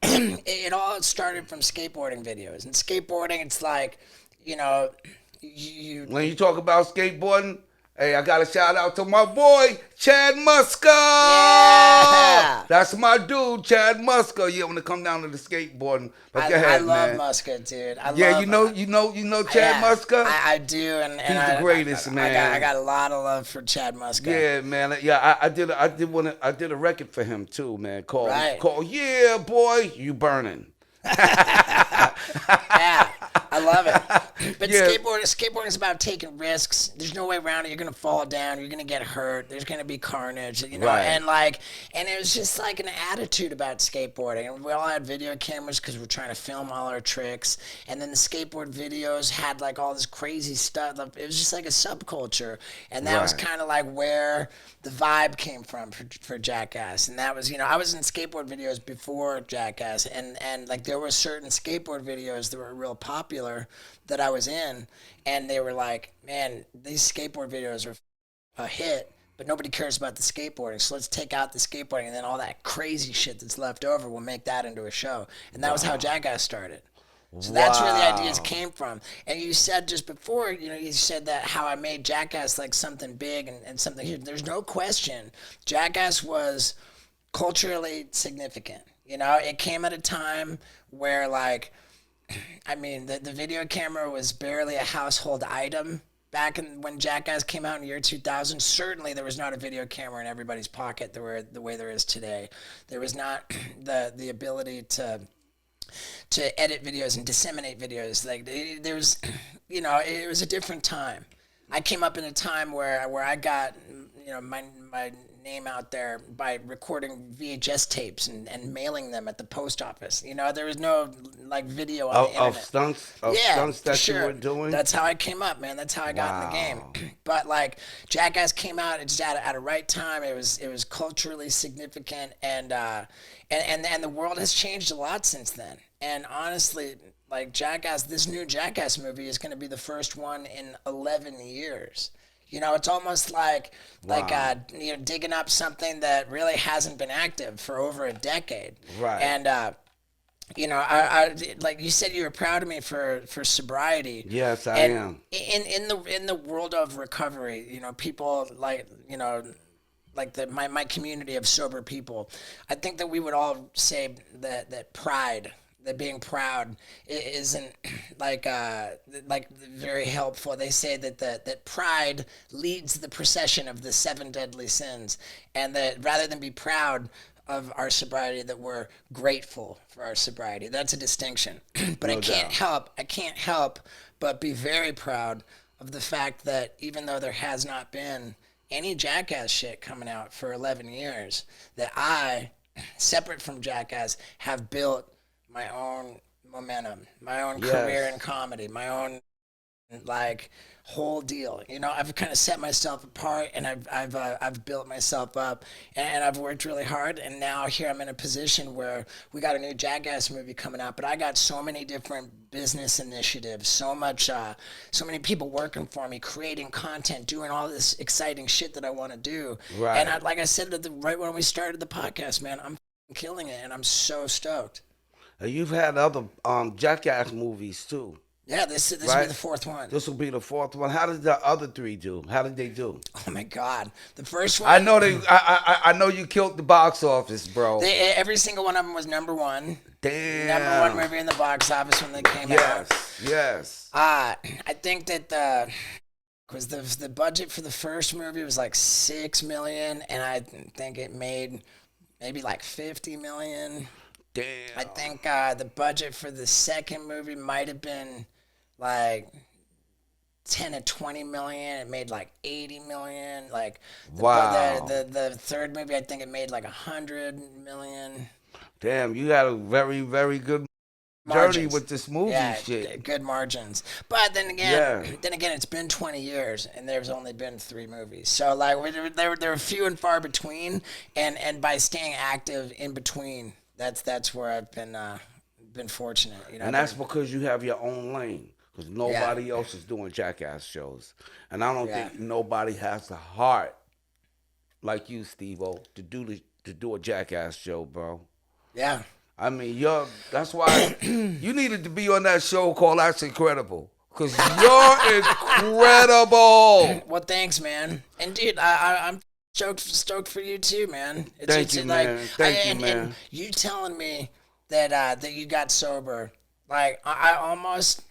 it all started from skateboarding videos. And skateboarding, it's like, when you talk about skateboarding, hey, I got to shout out to my boy, Chad Muska. Yeah. That's my dude, Chad Muska. Yeah, when it come down to the skateboarding. But go ahead, I love Muska, dude. You know Chad Muska? I do. And he's the greatest, man. I got a lot of love for Chad Muska. Yeah, man. Yeah, I did a record for him too, man. Called Yeah, Boy, You Burning. Yeah, I love it. But skateboarding is about taking risks. There's no way around it. You're gonna fall down. You're gonna get hurt. There's gonna be carnage. And it was just like an attitude about skateboarding. And we all had video cameras because we're trying to film all our tricks. And then the skateboard videos had like all this crazy stuff. It was just like a subculture. And that was kind of like where the vibe came from for Jackass. And that was, I was in skateboard videos before Jackass, and like there were certain skateboard videos that were real popular that I was in, and they were like, man, these skateboard videos are a hit, but nobody cares about the skateboarding, so let's take out the skateboarding, and then all that crazy shit that's left over, we'll make that into a show. And that was how Jackass started. So that's where the ideas came from. And you said just before, you said that how I made Jackass like something big and something huge. There's no question. Jackass was culturally significant. It came at a time where the video camera was barely a household item. Back when Jackass came out in the year 2000, certainly there was not a video camera in everybody's pocket the way there is today. There was not the ability to edit videos and disseminate videos. Like there was, it was a different time. I came up in a time where I got, my name out there by recording VHS tapes and mailing them at the post office. There was no like video on the internet. Stunts that you were doing? That's how I came up, man. That's how I got in the game. But like Jackass came out, it's at a right time. It was culturally significant, and the world has changed a lot since then. And honestly, like Jackass, this new Jackass movie is going to be the first one in 11 years. You know, it's almost like digging up something that really hasn't been active for over a decade. Right. And I like you said, you were proud of me for sobriety. Yes, I And am. In the world of recovery, people like my community of sober people, I think that we would all say that pride, that being proud isn't like very helpful. They say that pride leads the procession of the 7 deadly sins, and that rather than be proud of our sobriety, that we're grateful for our sobriety. That's a distinction. But No I can't doubt. help but be very proud of the fact that even though there has not been any Jackass shit coming out for 11 years, that I, separate from Jackass, have built my own momentum, my own career in comedy, my own whole deal. I've kind of set myself apart, and I've built myself up, and I've worked really hard, and now here I'm in a position where we got a new Jackass movie coming out, but I got so many different business initiatives, so many people working for me, creating content, doing all this exciting shit that I want to do. Right. And like I said right when we started the podcast, man, I'm killing it, and I'm so stoked. You've had other Jackass movies too. Yeah, this will Right? be the 4th one. This will be the 4th one. How did the other 3 do? How did they do? Oh my God, the first one. I know they. I know you killed the box office, bro. Every single one of them was number one. Damn. Number one movie in the box office when they came out. Yes. I think that the budget for the first movie was like $6 million, and I think it made maybe like $50 million. Damn. I think the budget for the second movie might have been like 10 to 20 million. It made like 80 million. Wow. The third movie, I think it made like 100 million. Damn, you had a very, very good journey Margins. with this movie shit. Good margins. But then again, it's been 20 years, and there's only been 3 movies. So they were few and far between, and by staying active in between, that's where I've been fortunate. And that's because you have your own lane. Because nobody else is doing Jackass shows. And I don't think nobody has the heart like you, Steve-O, to do a Jackass show, bro. Yeah. I mean, that's why you needed to be on that show called That's Incredible. Because you're incredible. Well, thanks, man. And dude, I'm stoked for you too, man. Thank you, man. Thank you, man. And you telling me that you got sober, I almost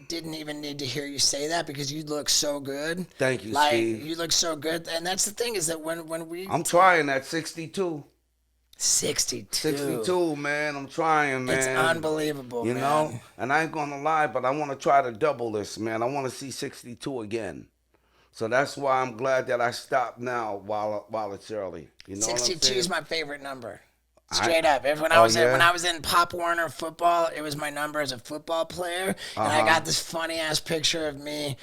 didn't even need to hear you say that, because you look so good. Thank you, Steve. You look so good, and that's the thing, is that when we I'm trying at 62. 62. 62, man. I'm trying, man. It's unbelievable, you man. know? And I ain't gonna lie, but I want to try to double this, man. I want to see 62 again. So that's why I'm glad that I stopped now while it's early. You know 62 what is my favorite number. Straight up. When I was in Pop Warner football, it was my number as a football player, and I got this funny ass picture of me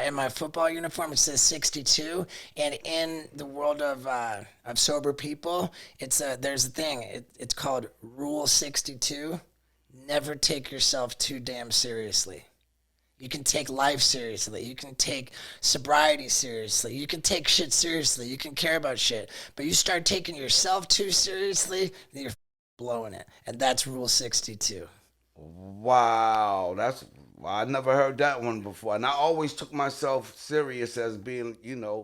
in my football uniform. It says 62, and in the world of sober people, there's a thing. It's called Rule 62. Never take yourself too damn seriously. You can take life seriously. You can take sobriety seriously. You can take shit seriously. You can care about shit. But you start taking yourself too seriously, then you're blowing it. And that's Rule 62. Wow, I never heard that one before. And I always took myself serious as being,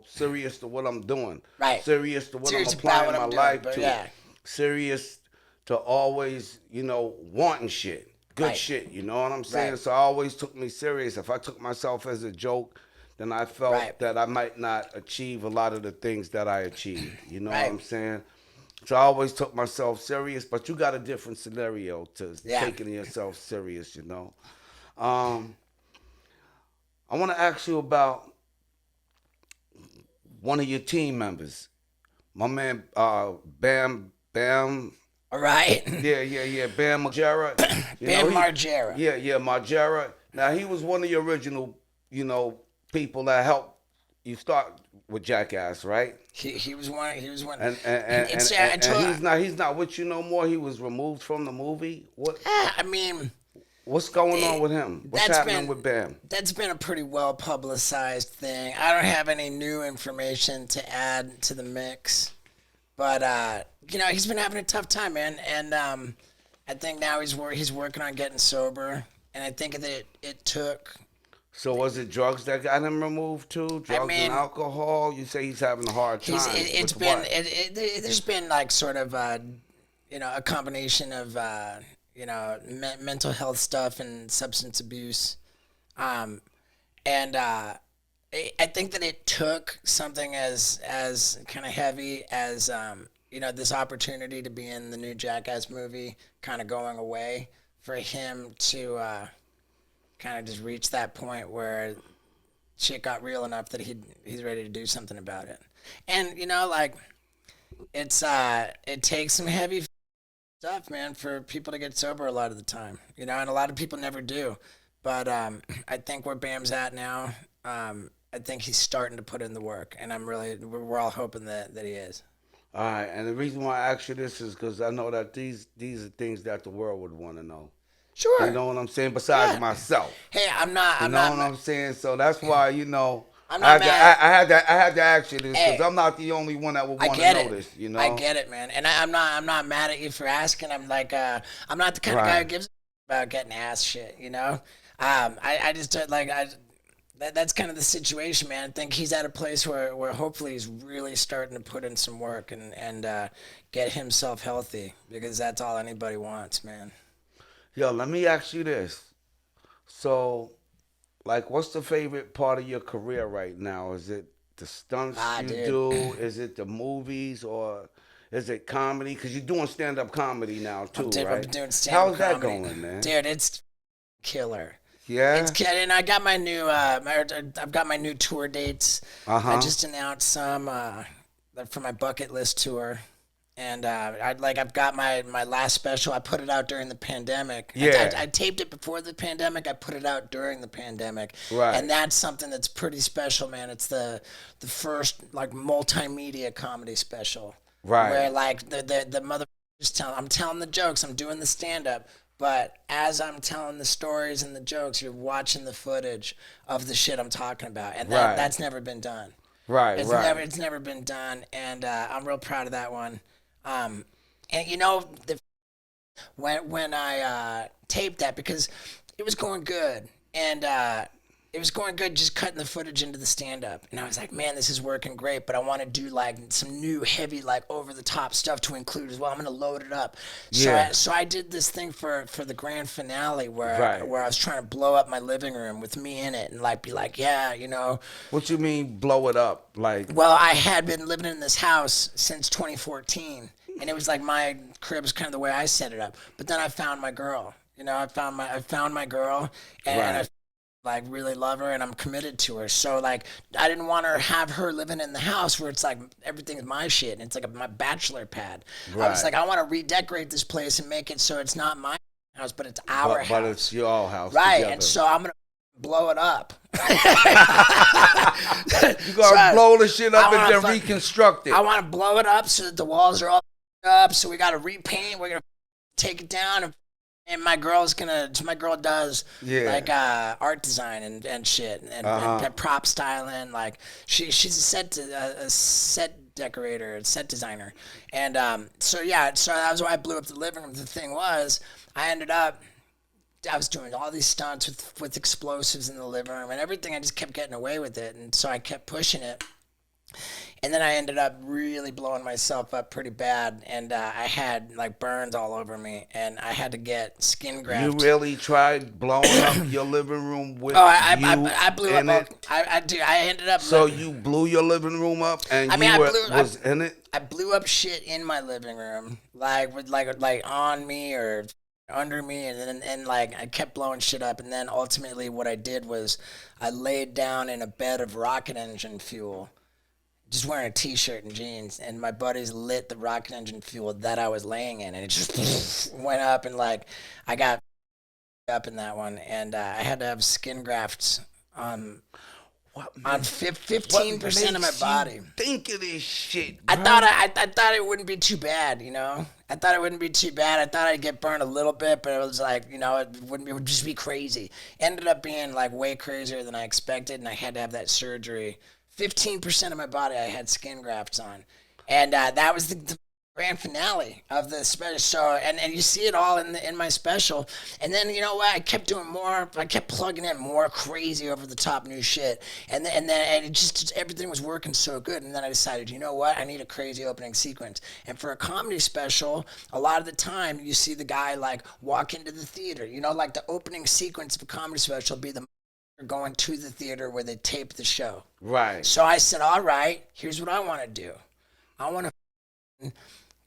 serious to what I'm doing. Right. Serious to what Serious I'm applying about my what I'm life doing, to. yeah. Serious to always, wanting shit. Good shit, you know what I'm saying? Right. So I always took me serious. If I took myself as a joke, then I felt that I might not achieve a lot of the things that I achieved. You know what I'm saying? So I always took myself serious, but you got a different scenario to taking yourself serious, you know? I want to ask you about one of your team members. My man, Bam. All right. Yeah. Bam Margera. Margera. Yeah, Margera. Now, he was one of the original, people that helped you start with Jackass, right? He was one. And he's not with you no more. He was removed from the movie. What? I mean, What's going on with him? What's happening with Bam? That's been a pretty well publicized thing. I don't have any new information to add to the mix, but he's been having a tough time, man. And I think now he's working on getting sober, and I think that it took. So was it drugs that got him removed too? Drugs and alcohol? You say he's having a hard time. There's been like sort of a combination of mental health stuff and substance abuse, and I think that it took something as kind of heavy as this opportunity to be in the new Jackass movie kind of going away for him to kind of just reach that point where shit got real enough that he's ready to do something about it. And it takes some heavy stuff, man, for people to get sober a lot of the time, and a lot of people never do. But I think where Bam's at now, I think he's starting to put in the work, and we're all hoping that he is. All right, and the reason why I ask you this is because I know that these are things that the world would want to know. Sure. You know what I'm saying? Besides myself. Hey, I'm not. You know what I'm saying? So that's why, I'm not I mad. had to ask you this because I'm not the only one that would want to know this. I get it, man. And I'm not mad at you for asking. I'm like, I'm not the kind of guy who gives a about getting ass shit. I just that's kind of the situation, man. I think he's at a place where hopefully he's really starting to put in some work and get himself healthy, because that's all anybody wants, man. Yo, let me ask you this. So, what's the favorite part of your career right now? Is it the stunts do? Is it the movies, or is it comedy? Because you're doing stand-up comedy now too, right? I'm doing stand-up How's that comedy. going, man? Dude, it's killer. Yeah. It's killer, and I got my new I've got my new tour dates. I just announced some for my bucket list tour. And I've got my last special. I put it out during the pandemic. Yeah. I taped it before the pandemic. I put it out during the pandemic. Right. And that's something that's pretty special, man. It's the first multimedia comedy special. Right. Where the mother I'm telling the jokes. I'm doing the stand up. But as I'm telling the stories and the jokes, you're watching the footage of the shit I'm talking about, and that's never been done. Right. It's never been done, and I'm real proud of that one. And when I taped that, because it was going good, and it was going good just cutting the footage into the stand-up, and I was like, man, this is working great, but I want to do some new heavy over-the-top stuff to include as well. I'm gonna load it up. So I did this thing for the grand finale where I was trying to blow up my living room with me in it, and be like, yeah, What you mean blow it up? Well, I had been living in this house since 2014, and it was my crib was kind of the way I set it up. But then I found my girl. I found my girl, and I really love her, and I'm committed to her. So I didn't want to have her living in the house where it's everything's my shit and it's my bachelor pad. I was I want to redecorate this place and make it so it's not my house, but it's our house. But it's your house. Right, together. And so I'm gonna blow it up. You gotta blow the shit up and then reconstruct it. I want to blow it up so that the walls are all up. So we gotta repaint. We're gonna take it down, and my girl does art design and shit and prop styling. She's a set decorator and set designer, and so that was why I blew up the living room. The thing was, I was doing all these stunts with explosives in the living room and everything. I just kept getting away with it, and so I kept pushing it. And then I ended up really blowing myself up pretty bad, and I had burns all over me, and I had to get skin grafts. You really tried blowing up your living room with I blew up. I ended up. So you blew your living room up, and was in it. I blew up shit in my living room, on me or under me, and I kept blowing shit up, and then ultimately what I did was I laid down in a bed of rocket engine fuel. Just wearing a t-shirt and jeans, and my buddies lit the rocket engine fuel that I was laying in, and it just went up, and I got up in that one, and I had to have skin grafts. on 15% of my body. Think of this shit. I bro? thought it wouldn't be too bad, you know. I thought it wouldn't be too bad. I thought I'd get burned a little bit, but it was like, you know, it would just be crazy. Ended up being like way crazier than I expected, and I had to have that surgery. 15% of my body I had skin grafts on, and that was the grand finale of the special. So, and you see it all in my special. And then, you know what, I kept doing more. I kept plugging in more crazy over the top new shit, and it just everything was working so good. And then I decided, you know what, I need a crazy opening sequence. And for a comedy special, a lot of the time you see the guy like walk into the theater, you know, like the opening sequence of a comedy special be the going to the theater where they tape the show. Right. So I said, all right, here's what I want to do. I want to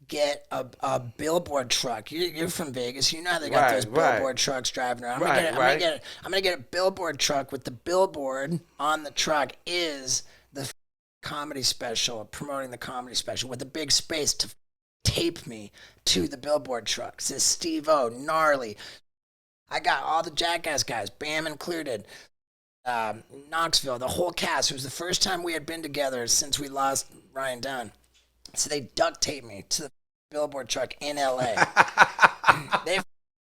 get a billboard truck. You're from Vegas. You know how they got those billboard trucks driving around. I'm gonna get a billboard truck with the billboard on the truck is the comedy special, promoting the comedy special with a big space to tape me to the billboard truck. It says Steve-O, gnarly. I got all the Jackass guys, Bam included. Knoxville, the whole cast. It was the first time we had been together since we lost Ryan Dunn. So they duct taped me to the billboard truck in LA. They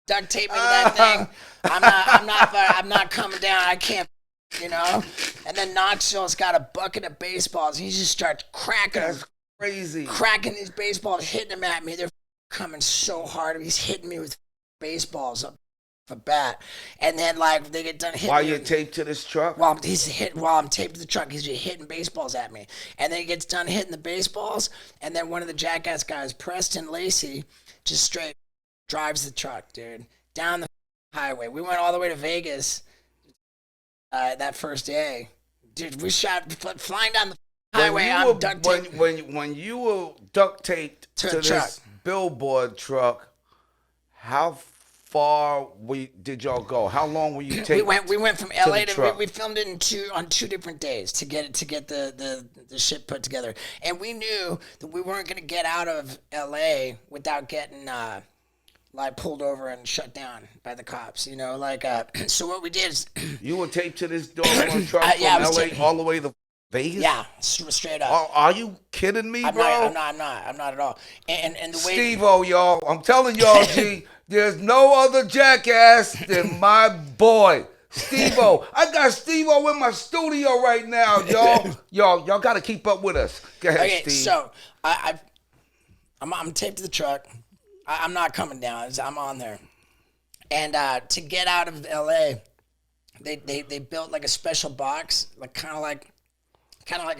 duct taped me to that thing. I'm not coming down. I can't, you know. And then Knoxville's got a bucket of baseballs. He just starts cracking them. That's crazy. Cracking these baseballs, hitting them at me. They're coming so hard. He's hitting me with baseballs up a bat, and then like they get done hitting. While you're taped to this truck? While I'm taped to the truck, he's just hitting baseballs at me, and then he gets done hitting the baseballs, and then one of the Jackass guys, Preston Lacey, just straight drives the truck, dude, down the highway. We went all the way to Vegas that first day, dude. We shot flying down the highway. I'm duct taped. When you were duct taped to this billboard truck, how far did y'all go? How long were you taking? We went from LA to we filmed it on two different days to get the shit put together. And we knew that we weren't gonna get out of LA without getting like pulled over and shut down by the cops. You know, like so what we did is you were taped to this doggone truck from LA all the way to Vegas? Yeah, straight up. Are you kidding me, bro? I'm not at all. And the way Steve-O, y'all, I'm telling y'all, G, there's no other jackass than my boy, Steve-O. I got Steve-O in my studio right now, y'all. Y'all got to keep up with us. Go ahead, okay, Steve. So I'm taped to the truck. I'm not coming down. I'm on there. And to get out of LA, they built like a special box, like kind of like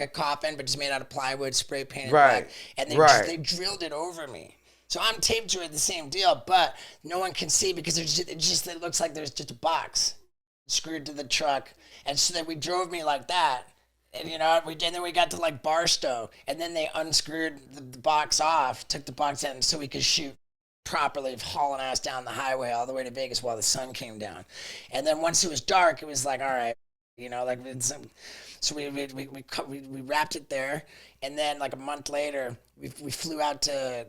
a coffin, but just made out of plywood, spray painted black. And they drilled it over me. So I'm taped to it, the same deal, but no one can see because it looks like there's just a box screwed to the truck. And so then we drove me like that. And, you know, and then we got to like Barstow, and then they unscrewed the box off, took the box out so we could shoot properly, hauling ass down the highway all the way to Vegas while the sun came down. And then once it was dark, it was like, all right, you know, like so we wrapped it there, and then like a month later, we flew out to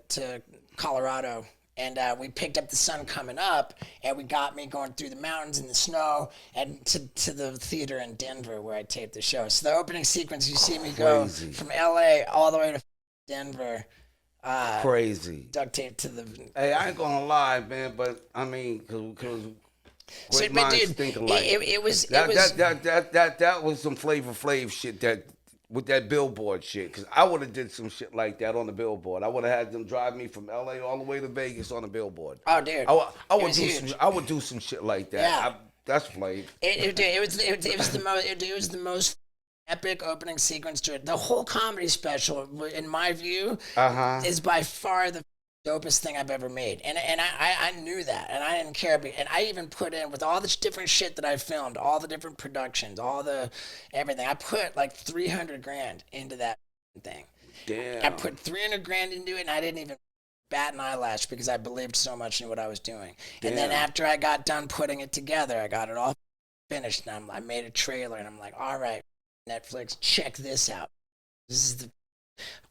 Colorado, and we picked up the sun coming up, and we got me going through the mountains in the snow, and to the theater in Denver where I taped the show. So the opening sequence, you see me go from LA all the way to Denver. Crazy. Duct tape to the. Hey, I ain't gonna lie, man, but I mean, because. So, but dude, it was that was some Flavor Flav shit with that billboard shit. Cause I would have did some shit like that on the billboard. I would have had them drive me from LA all the way to Vegas on the billboard. Oh, dude, I would do some shit like that. Yeah. That's Flav. It was the most epic opening sequence to it. The whole comedy special, in my view, is by far the dopest thing I've ever made, and I knew that, and I didn't care, and I even put in with all this different shit that I filmed, all the different productions, all the everything. I put like $300,000 into that thing. Damn. I put $300,000 into it, and I didn't even bat an eyelash because I believed so much in what I was doing. Damn. And then after I got done putting it together, I got it all finished, and I made a trailer, and I'm like, all right, Netflix, check this out. This is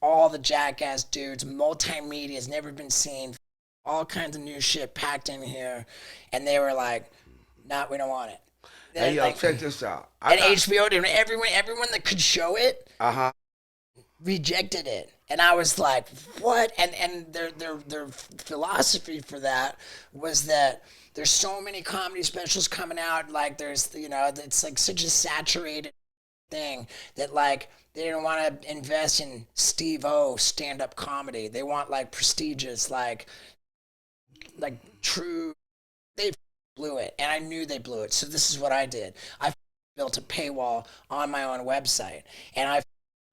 all the Jackass dudes, multimedia has never been seen, all kinds of new shit packed in here, and they were like, "Nah, we don't want it." Hey, yo, Like, check this out. and HBO did. Everyone that could show it Uh-huh. rejected it. And I was like, what? And their philosophy for that was that there's so many comedy specials coming out. Like, there's, it's like such a saturated thing that, like, they didn't want to invest in Steve-O stand-up comedy. They want, like, prestigious, like true. They blew it, and I knew they blew it. So this is what I did. I built a paywall on my own website, and I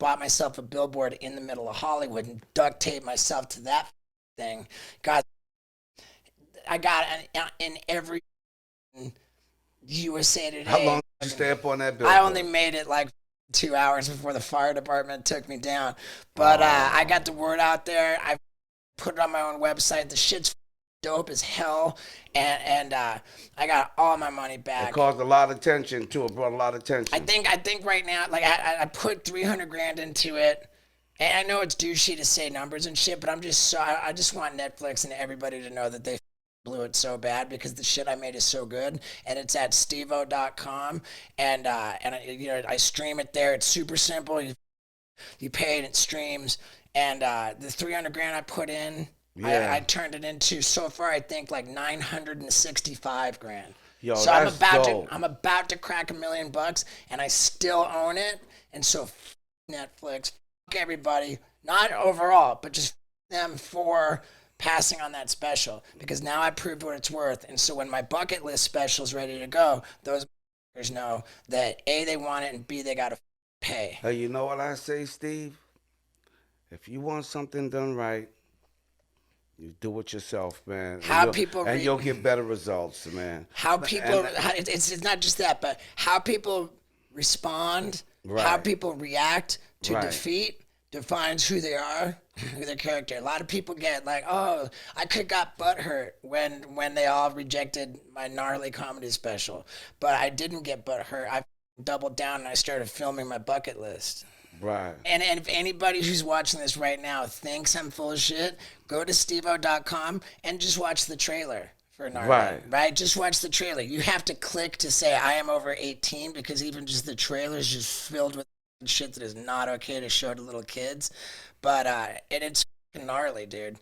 bought myself a billboard in the middle of Hollywood and duct taped myself to that thing. I got in every USA Today. How long did you stay up on that billboard? I only made it like 2 hours before the fire department took me down. But I got the word out there. I put it on my own website. The shit's dope as hell. And I got all my money back. It caused a lot of attention, too. It brought a lot of attention. I think right now, like, I put $300,000 into it. And I know it's douchey to say numbers and shit, but I just want Netflix and everybody to know that they blew it so bad because the shit I made is so good. And it's at steveo.com. And I stream it there. It's super simple. You pay it, it streams. And the $300,000 I put in, yeah. I turned it into, so far, I think, like $965,000. Yo, so that's dope. I'm about to crack $1 million, and I still own it. And so Netflix, everybody, not overall, but just them for passing on that special, because now I proved what it's worth. And so when my bucket list special is ready to go, those know that A, they want it, and B, they got to pay. Hey, you know what I say, Steve? If you want something done right, you do it yourself, man. You'll get better results, man. It's not just that, but how people respond, how people react to defeat defines who they are, who their character. A lot of people get like, oh, I could have got butthurt when they all rejected my gnarly comedy special, but I didn't get butthurt. I doubled down and I started filming my bucket list. Right. And if anybody who's watching this right now thinks I'm full of shit, go to steveo.com and just watch the trailer for Gnarly. Right? Just watch the trailer. You have to click to say I am over 18 because even just the trailer is just filled with shit that is not okay to show to little kids. But and it's gnarly, dude.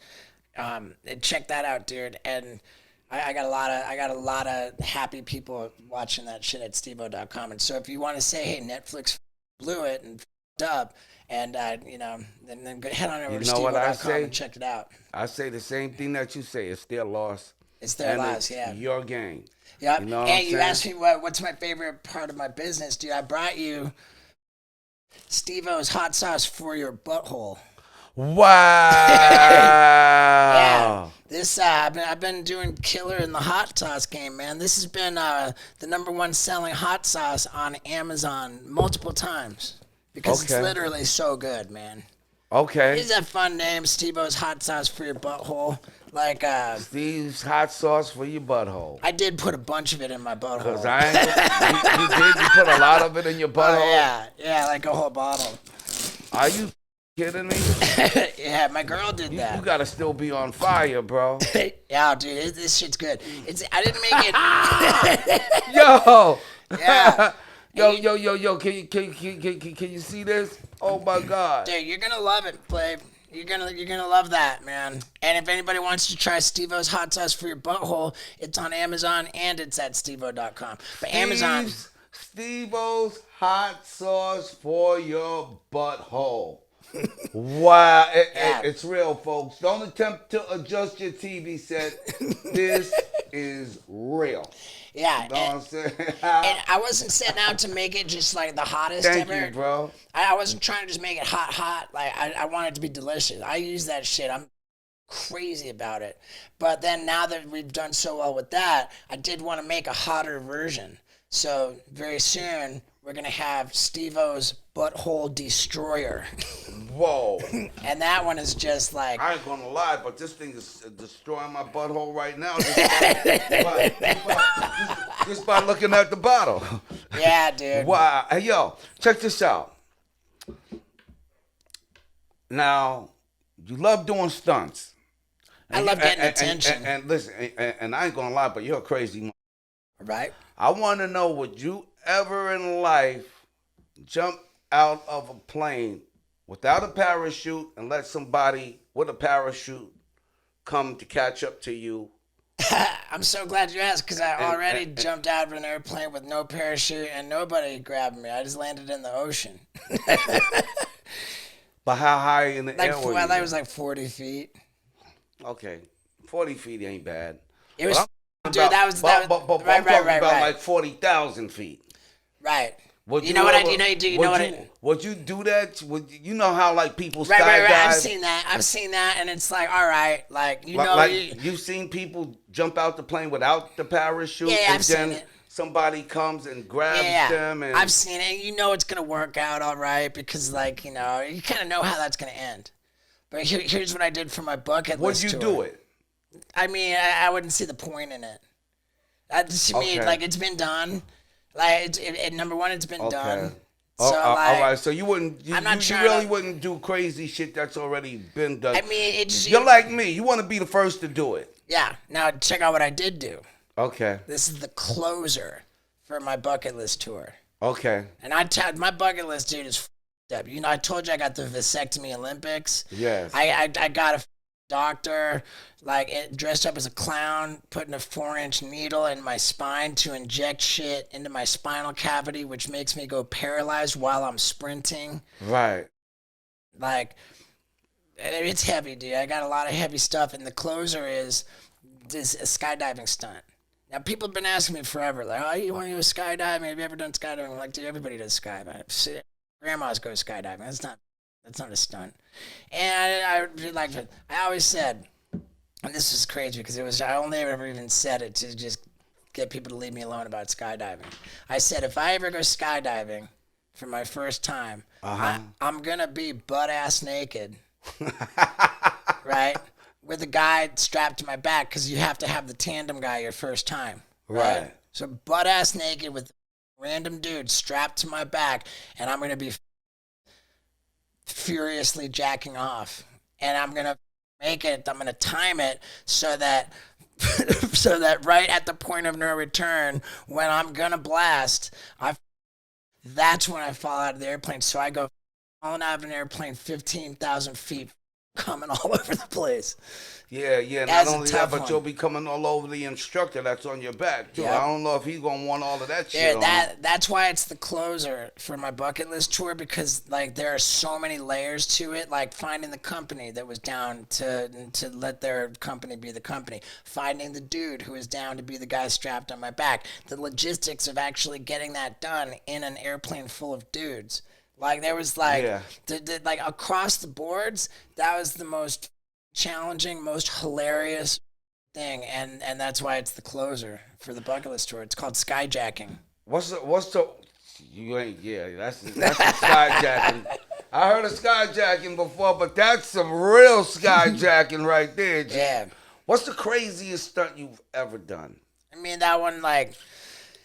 Check that out, dude. And I got a lot of happy people watching that shit at steveo.com. And so if you want to say, hey, Netflix blew it and up, and then head on over to steveo.com and check it out. I say the same thing that you say. It's their loss. It's their loss, yeah. Your game. Yeah. You know and you asked me what's my favorite part of my business, dude. I brought you Steve-O's hot sauce for your butthole. Wow. Yeah. This I've been doing killer in the hot sauce game, man. This has been the #1 selling hot sauce on Amazon multiple times. Because it's literally so good, man. Okay. It's a fun name, Steve-O's hot sauce for your butthole. Like Steve's hot sauce for your butthole. I did put a bunch of it in my butthole. Cause you did. You put a lot of it in your butthole. Yeah, like a whole bottle. Are you kidding me? Yeah, my girl did that. You gotta still be on fire, bro. Yeah, dude, this shit's good. I didn't make it. Yo. Yeah. Yo, can you see this? Oh my God. Dude, you're gonna love it, Flav. You're gonna love that, man. And if anybody wants to try Steve-O's hot sauce for your butthole, it's on Amazon and it's at steveo.com. But Amazon. Steve-O's hot sauce for your butthole. Wow, it's real, folks. Don't attempt to adjust your TV set. This is real. Yeah, you know what I'm saying? And I wasn't setting out to make it just like the hottest Thank ever. you, bro. I wasn't trying to just make it hot. Like I want it to be delicious. I use that shit. I'm crazy about it. But then now that we've done so well with that, I did want to make a hotter version. So very soon we're gonna have Steve-O's Butthole Destroyer. Whoa. And that one is just like... I ain't gonna lie, but this thing is destroying my butthole right now. Just by looking at the bottle. Yeah, dude. Wow. Hey, yo, check this out. Now, you love doing stunts. I love getting attention. And listen, and I ain't gonna lie, but you're a crazy Right? I want to know, would you ever in life jump out of a plane without a parachute and let somebody with a parachute come to catch up to you? I'm so glad you asked because I already and- jumped out of an airplane with no parachute and nobody grabbed me. I just landed in the ocean. But how high in the Like, air were well, you? that was like 40 feet. Okay, 40 feet ain't bad. It was, But dude, that was, but right, I'm right, talking right, about right. like 40,000 feet. Right. Would You know what ever- I, you would know what you, I, Would you do that? You know how like people right, skydive? right, right. I've seen that, and it's like, all right, like, you know, Like you've seen people jump out the plane without the parachute, Yeah, and I've seen then it. somebody comes and grabs them. And I've seen it, and you know it's gonna work out all right because, like, you know, you kind of know how that's gonna end. But here's what I did for my bucket would list you tour. do it? I mean, I wouldn't see the point in it. To me, Okay. like, it's been done. Like, number one, it's been done. Oh, So, all like, right. So you wouldn't. You, I'm not you trying really to- wouldn't do crazy shit that's already been done. I mean, it's You're like me. You want to be the first to do it. yeah. Now check out what I did do. Okay. This is the closer for my bucket list tour. Okay. And my bucket list, dude, is f***ed up. You know, I told you I got the vasectomy Olympics. Yes. I got a doctor, like, dressed up as a clown, putting a 4-inch needle in my spine to inject shit into my spinal cavity, which makes me go paralyzed while I'm sprinting. Right. Like, it's heavy, dude. I got a lot of heavy stuff, and the closer is this a skydiving stunt. Now, people have been asking me forever, like, oh, you want to go skydiving? Have you ever done skydiving? I'm like, dude, everybody does skydiving. Grandmas go skydiving. That's not a stunt. And I always said, and this was crazy because I only ever even said it to just get people to leave me alone about skydiving. I said, if I ever go skydiving for my first time, I'm going to be butt-ass naked, right, with a guy strapped to my back because you have to have the tandem guy your first time. Right. So butt-ass naked with random dude strapped to my back, and I'm going to be furiously jacking off. And I'm going to time it so that so that right at the point of no return, when I'm going to blast, that's when I fall out of the airplane. So I go falling out of an airplane 15,000 feet, coming all over the place. Yeah. That's Not a only tough that, but one. you'll be coming all over the instructor that's on your back, too. Yep. I don't know if he's going to want all of that shit Dude, on. that's why it's the closer for my bucket list tour because, like, there are so many layers to it. Like, finding the company that was down to let their company be the company. Finding the dude who was down to be the guy strapped on my back. The logistics of actually getting that done in an airplane full of dudes. Like, there was, like, Yeah. like across the boards, that was the most challenging, most hilarious thing, and that's why it's the closer for the bucket list tour. It's called skyjacking. What's the you ain't that's the skyjacking. I heard of skyjacking before, but that's some real skyjacking right there. G. Yeah. What's the craziest stunt you've ever done? I mean, that one, like,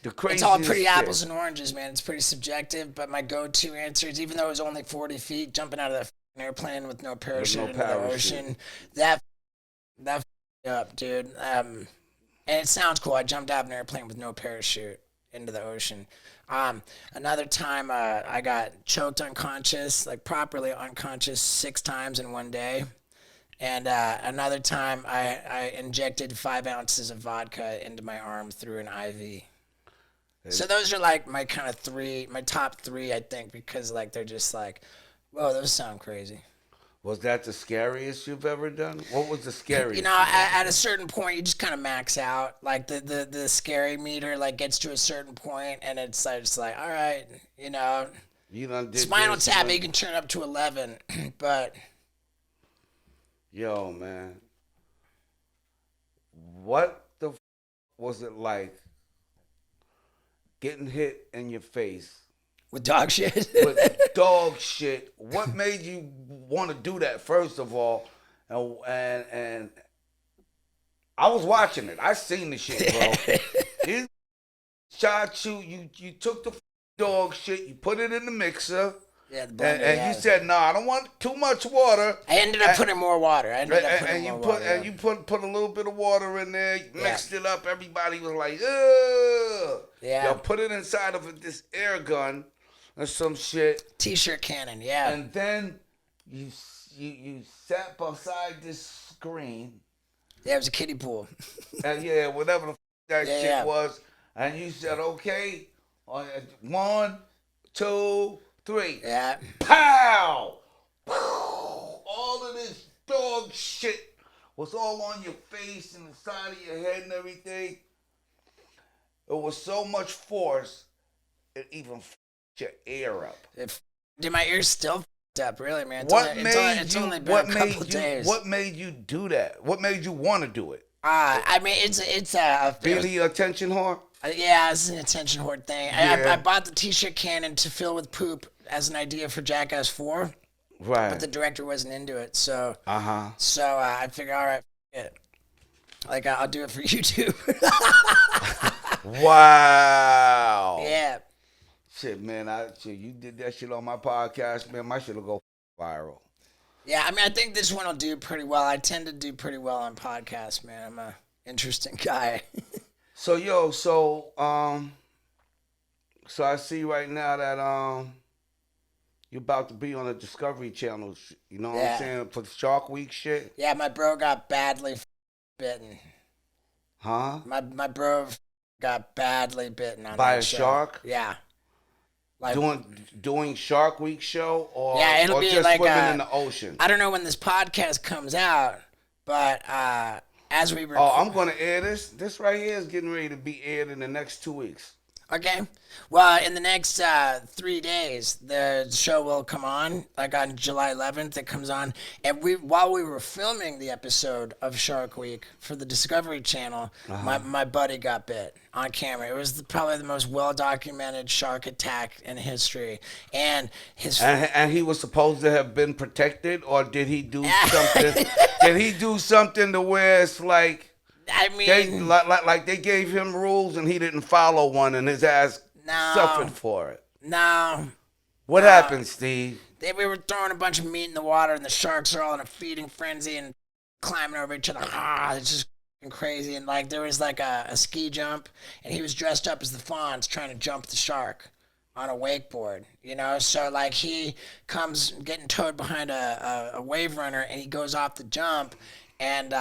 The craziest it's all pretty shit. apples and oranges, man. It's pretty subjective, but my go-to answer is, even though it was only 40 feet, jumping out of that airplane with no parachute into the ocean, that up, dude. And it sounds cool. I jumped out of an airplane with no parachute into the ocean. Another time, I got choked unconscious, like properly unconscious 6 times in one day. And another time, I injected 5 ounces of vodka into my arm through an IV. So those are like my kind of my top 3, I think, because, like, they're just like, whoa, those sound crazy. Was that the scariest you've ever done? What was the scariest? You know, at a certain point, you just kind of max out. Like, the scary meter, like, gets to a certain point, and it's like, all right, you know, you done did Spinal this, Tap, you you can turn up to 11, but Yo, man. What the was it like getting hit in your face with dog shit. with dog shit? What made you want to do that, first of all? And I was watching it. I seen the shit, bro. He shot you. You took the dog shit. You put it in the mixer. Yeah, the blender, and you said, no, I don't want too much water. I ended up putting more water. You put a little bit of water in there, you mixed it up. Everybody was like, ugh. Yeah. Yo, put it inside of this air gun or some shit. T-shirt cannon, yeah. And then you sat beside this screen. Yeah, it was a kiddie pool. And whatever the that shit was. And you said, okay, 1, 2, 3. Yeah. Pow! All of this dog shit was all on your face and the side of your head and everything. It was so much force, it even f***ed your ear up. Dude, my ear's still f***ed up, really, man. It's only been a couple days. What made you do that? What made you want to do it? I mean, it's a... Being the attention whore? Yeah, it's an attention whore thing. Yeah. I bought the T-shirt cannon to fill with poop as an idea for Jackass 4. Right. But the director wasn't into it, so... So I figured, all right, it. Like, I'll do it for YouTube. Wow. Yeah. Shit, man, you did that shit on my podcast, man. My shit will go viral. Yeah, I mean, I think this one will do pretty well. I tend to do pretty well on podcasts, man. I'm a interesting guy. So I see right now that you're about to be on the Discovery Channel. You know what I'm saying, for the Shark Week shit. Yeah, my bro got badly bitten. Huh? My bro got badly bitten on by that a show. shark. Yeah. Like, doing Shark Week show or it'll be just like swimming in the ocean. I don't know when this podcast comes out, but as we I'm gonna air this. This right here is getting ready to be aired in the next 2 weeks. Okay. Well, in the next 3 days, the show will come on. Like on July 11th, it comes on. And while we were filming the episode of Shark Week for the Discovery Channel, my buddy got bit on camera. It was probably the most well-documented shark attack in history. And and he was supposed to have been protected, or did he do something? Did he do something to where it's like? I mean, like they gave him rules and he didn't follow one, and his ass suffered for it. No. What happened, Steve? We were throwing a bunch of meat in the water, and the sharks are all in a feeding frenzy and climbing over each other. It's just crazy. And like there was like a ski jump, and he was dressed up as the Fonz trying to jump the shark on a wakeboard, you know? So like he comes getting towed behind a wave runner, and he goes off the jump, and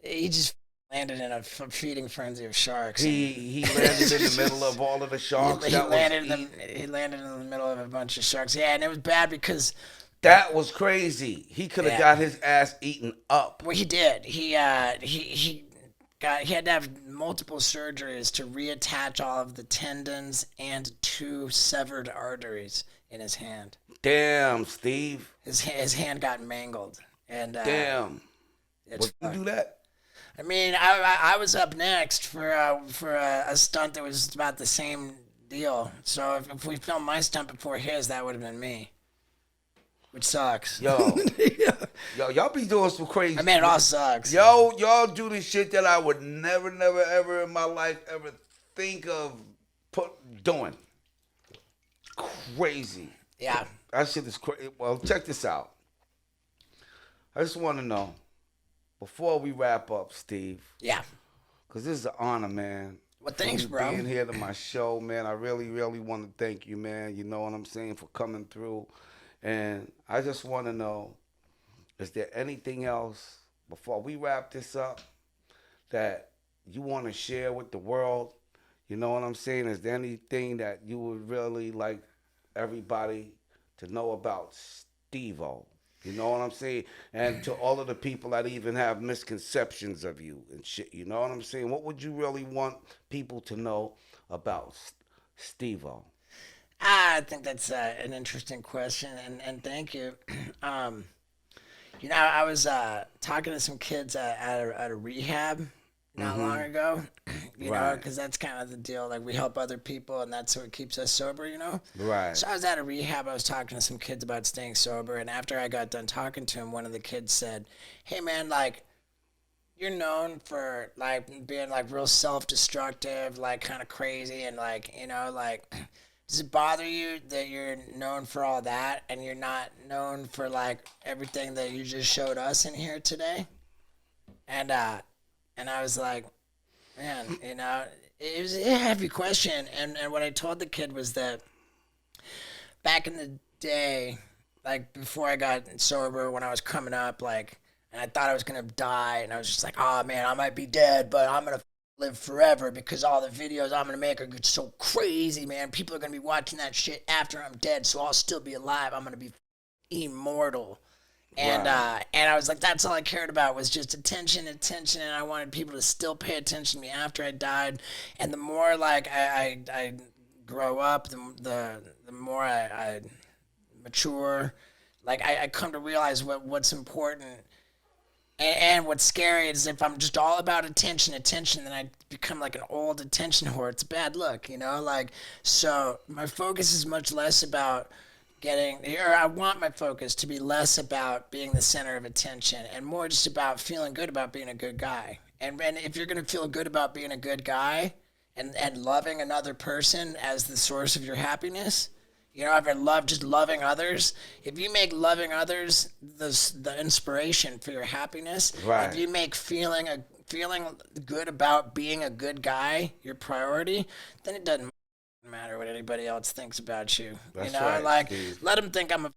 he just landed in a feeding frenzy of sharks. He landed in the middle of all of the sharks. He landed in the middle of a bunch of sharks. Yeah, and it was bad because that was crazy. He could have got his ass eaten up. Well, he did. He had to have multiple surgeries to reattach all of the tendons and 2 severed arteries in his hand. Damn, Steve. His hand got mangled. And damn. Would you do that? I mean, I was up next for a stunt that was about the same deal. So if we filmed my stunt before his, that would have been me. Which sucks. Yo, y'all be doing some crazy. I mean, it all sucks. Y'all do this shit that I would never, ever in my life ever think of doing. Crazy. Yeah. That shit is crazy. Well, check this out. I just want to know, before we wrap up, Steve. Yeah. Because this is an honor, man. Well, thanks, bro. Being here to my show, man. I really, really want to thank you, man. You know what I'm saying, for coming through. And I just want to know, is there anything else, before we wrap this up, that you want to share with the world? You know what I'm saying? Is there anything that you would really like everybody to know about Steve-O? You know what I'm saying? And to all of the people that even have misconceptions of you and shit, you know what I'm saying? What would you really want people to know about Steve-O? I think that's an interesting question, and thank you. You know, I was talking to some kids at a rehab not long ago, you know, because that's kind of the deal. Like, we help other people, and that's what keeps us sober, you know? Right. So I was at a rehab. I was talking to some kids about staying sober, and after I got done talking to him, one of the kids said, hey, man, like, you're known for, like, being, like, real self-destructive, like, kind of crazy, and, like, you know, like, Does it bother you that you're known for all that and you're not known for like everything that you just showed us in here today? And I was like, man, it was a heavy question. And what I told the kid was that back in the day, like before I got sober, when I was coming up, like, and I thought I was gonna die, and I was just like, oh man, I might be dead, but I'm gonna live forever because all the videos I'm gonna make are so crazy, man. People are gonna be watching that shit after I'm dead, so I'll still be alive. I'm gonna be immortal. And and I was like, that's all I cared about was just attention, and I wanted people to still pay attention to me after I died. And the more like I grow up, the more I mature. Like I come to realize what's important. And what's scary is if I'm just all about attention, then I become like an old attention whore. It's a bad look, like, so my focus is much less about I want my focus to be less about being the center of attention and more just about feeling good about being a good guy. And if you're going to feel good about being a good guy and loving another person as the source of your happiness, if I love just loving others, if you make loving others the inspiration for your happiness, right. If you make feeling good about being a good guy your priority, then it doesn't matter what anybody else thinks about you. That's right, like Steve. Let them think I'm a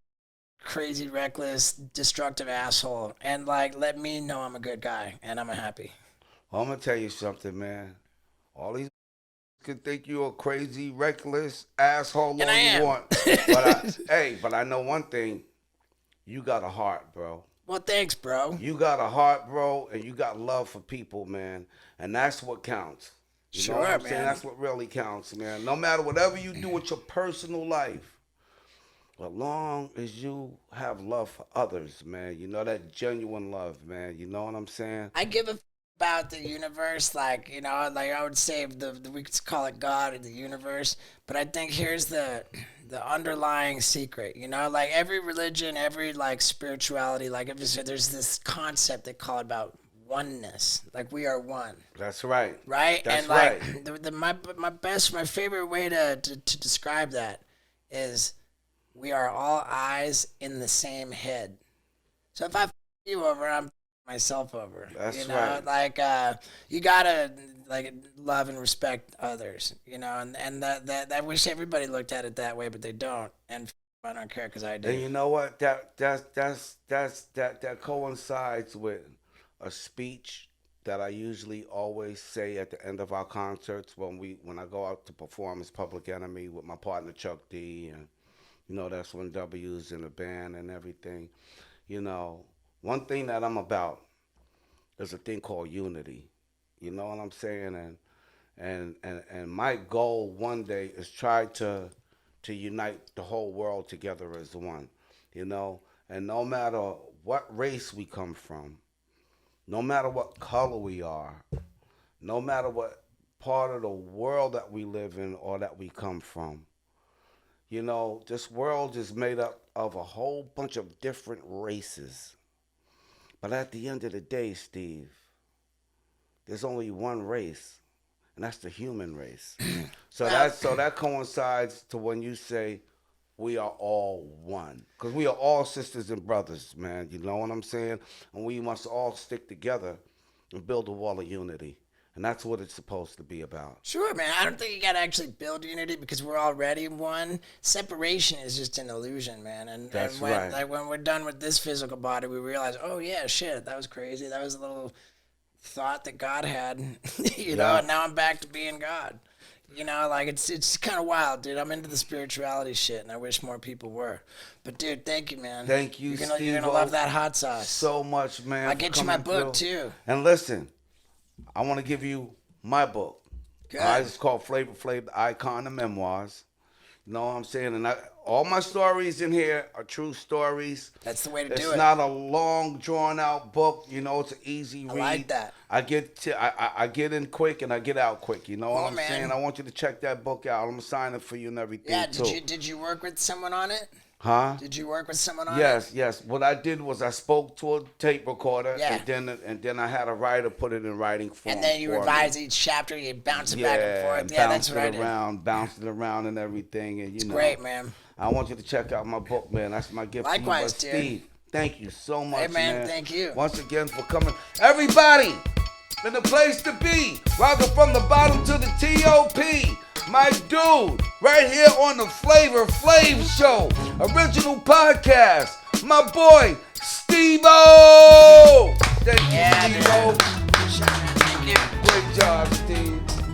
crazy, reckless, destructive asshole, and like let me know I'm a good guy and I'm happy. Well, I'm gonna tell you something, man. All these could think you're a crazy, reckless asshole all you want. But I know one thing. You got a heart, bro. Well, thanks, bro. You got a heart, bro, and you got love for people, man. And that's what counts. You know what I'm saying? That's what really counts, man. No matter whatever you do with your personal life, as long as you have love for others, man, that genuine love, man. You know what I'm saying? I give a about the universe, like I would say we could call it God or the universe, but I think here's the underlying secret. Like every religion, every like spirituality, like there's this concept they call it about oneness, like we are one. That's right. Right. That's and like right. my favorite way to describe that is we are all eyes in the same head. So if I f you over, I'm myself over. That's right. Like you gotta like love and respect others, and that I wish everybody looked at it that way, but they don't, and I don't care because I do. And you know what? That coincides with a speech that I usually always say at the end of our concerts when I go out to perform as Public Enemy with my partner Chuck D, and that's when W's in the band and everything. One thing that I'm about is a thing called unity. You know what I'm saying? And my goal one day is try to unite the whole world together as one. And no matter what race we come from, no matter what color we are, no matter what part of the world that we live in or that we come from, this world is made up of a whole bunch of different races. But at the end of the day, Steve, there's only one race, and that's the human race. So that coincides to when you say we are all one, because we are all sisters and brothers, man. You know what I'm saying? And we must all stick together and build a wall of unity. And that's what it's supposed to be about. Sure, man. I don't think you got to actually build unity because we're already one. Separation is just an illusion, man. And when, like, when we're done with this physical body, we realize, oh, yeah, shit, that was crazy. That was a little thought that God had, and now I'm back to being God. Like, it's kind of wild, dude. I'm into the spirituality shit, and I wish more people were. But, dude, thank you, man. Thank you, Steve. You're going to love that hot sauce. So much, man. I'll get you my book, too. And listen, I want to give you my book. It's called Flavor Flav, the Icon of Memoirs. You know what I'm saying? And all my stories in here are true stories. That's the way to do it. It's not a long, drawn-out book. It's an easy read. I like that. I get in quick and I get out quick. You know what I'm saying? I want you to check that book out. I'm going to sign it for you and everything, too. Did you work with someone on it? Huh? Did you work with someone on it? Yes. What I did was I spoke to a tape recorder, Yeah. and then I had a writer put it in writing form. And then you for revise me. each chapter, you bounce it back and forth. Yeah, that's what I did. Bounce it around and everything. And you know, Great, man. I want you to check out my book, man. That's my gift. Likewise, to you. dude. Steve, thank you so much, Hey, man, thank you. Once again for coming. Everybody, in the place to be. Rocking from the bottom to the T.O.P. My dude, right here on the Flavor Flav Show, original podcast. My boy, Steve-O. Thank you, Steve-O. Thank you. Great job, Steve.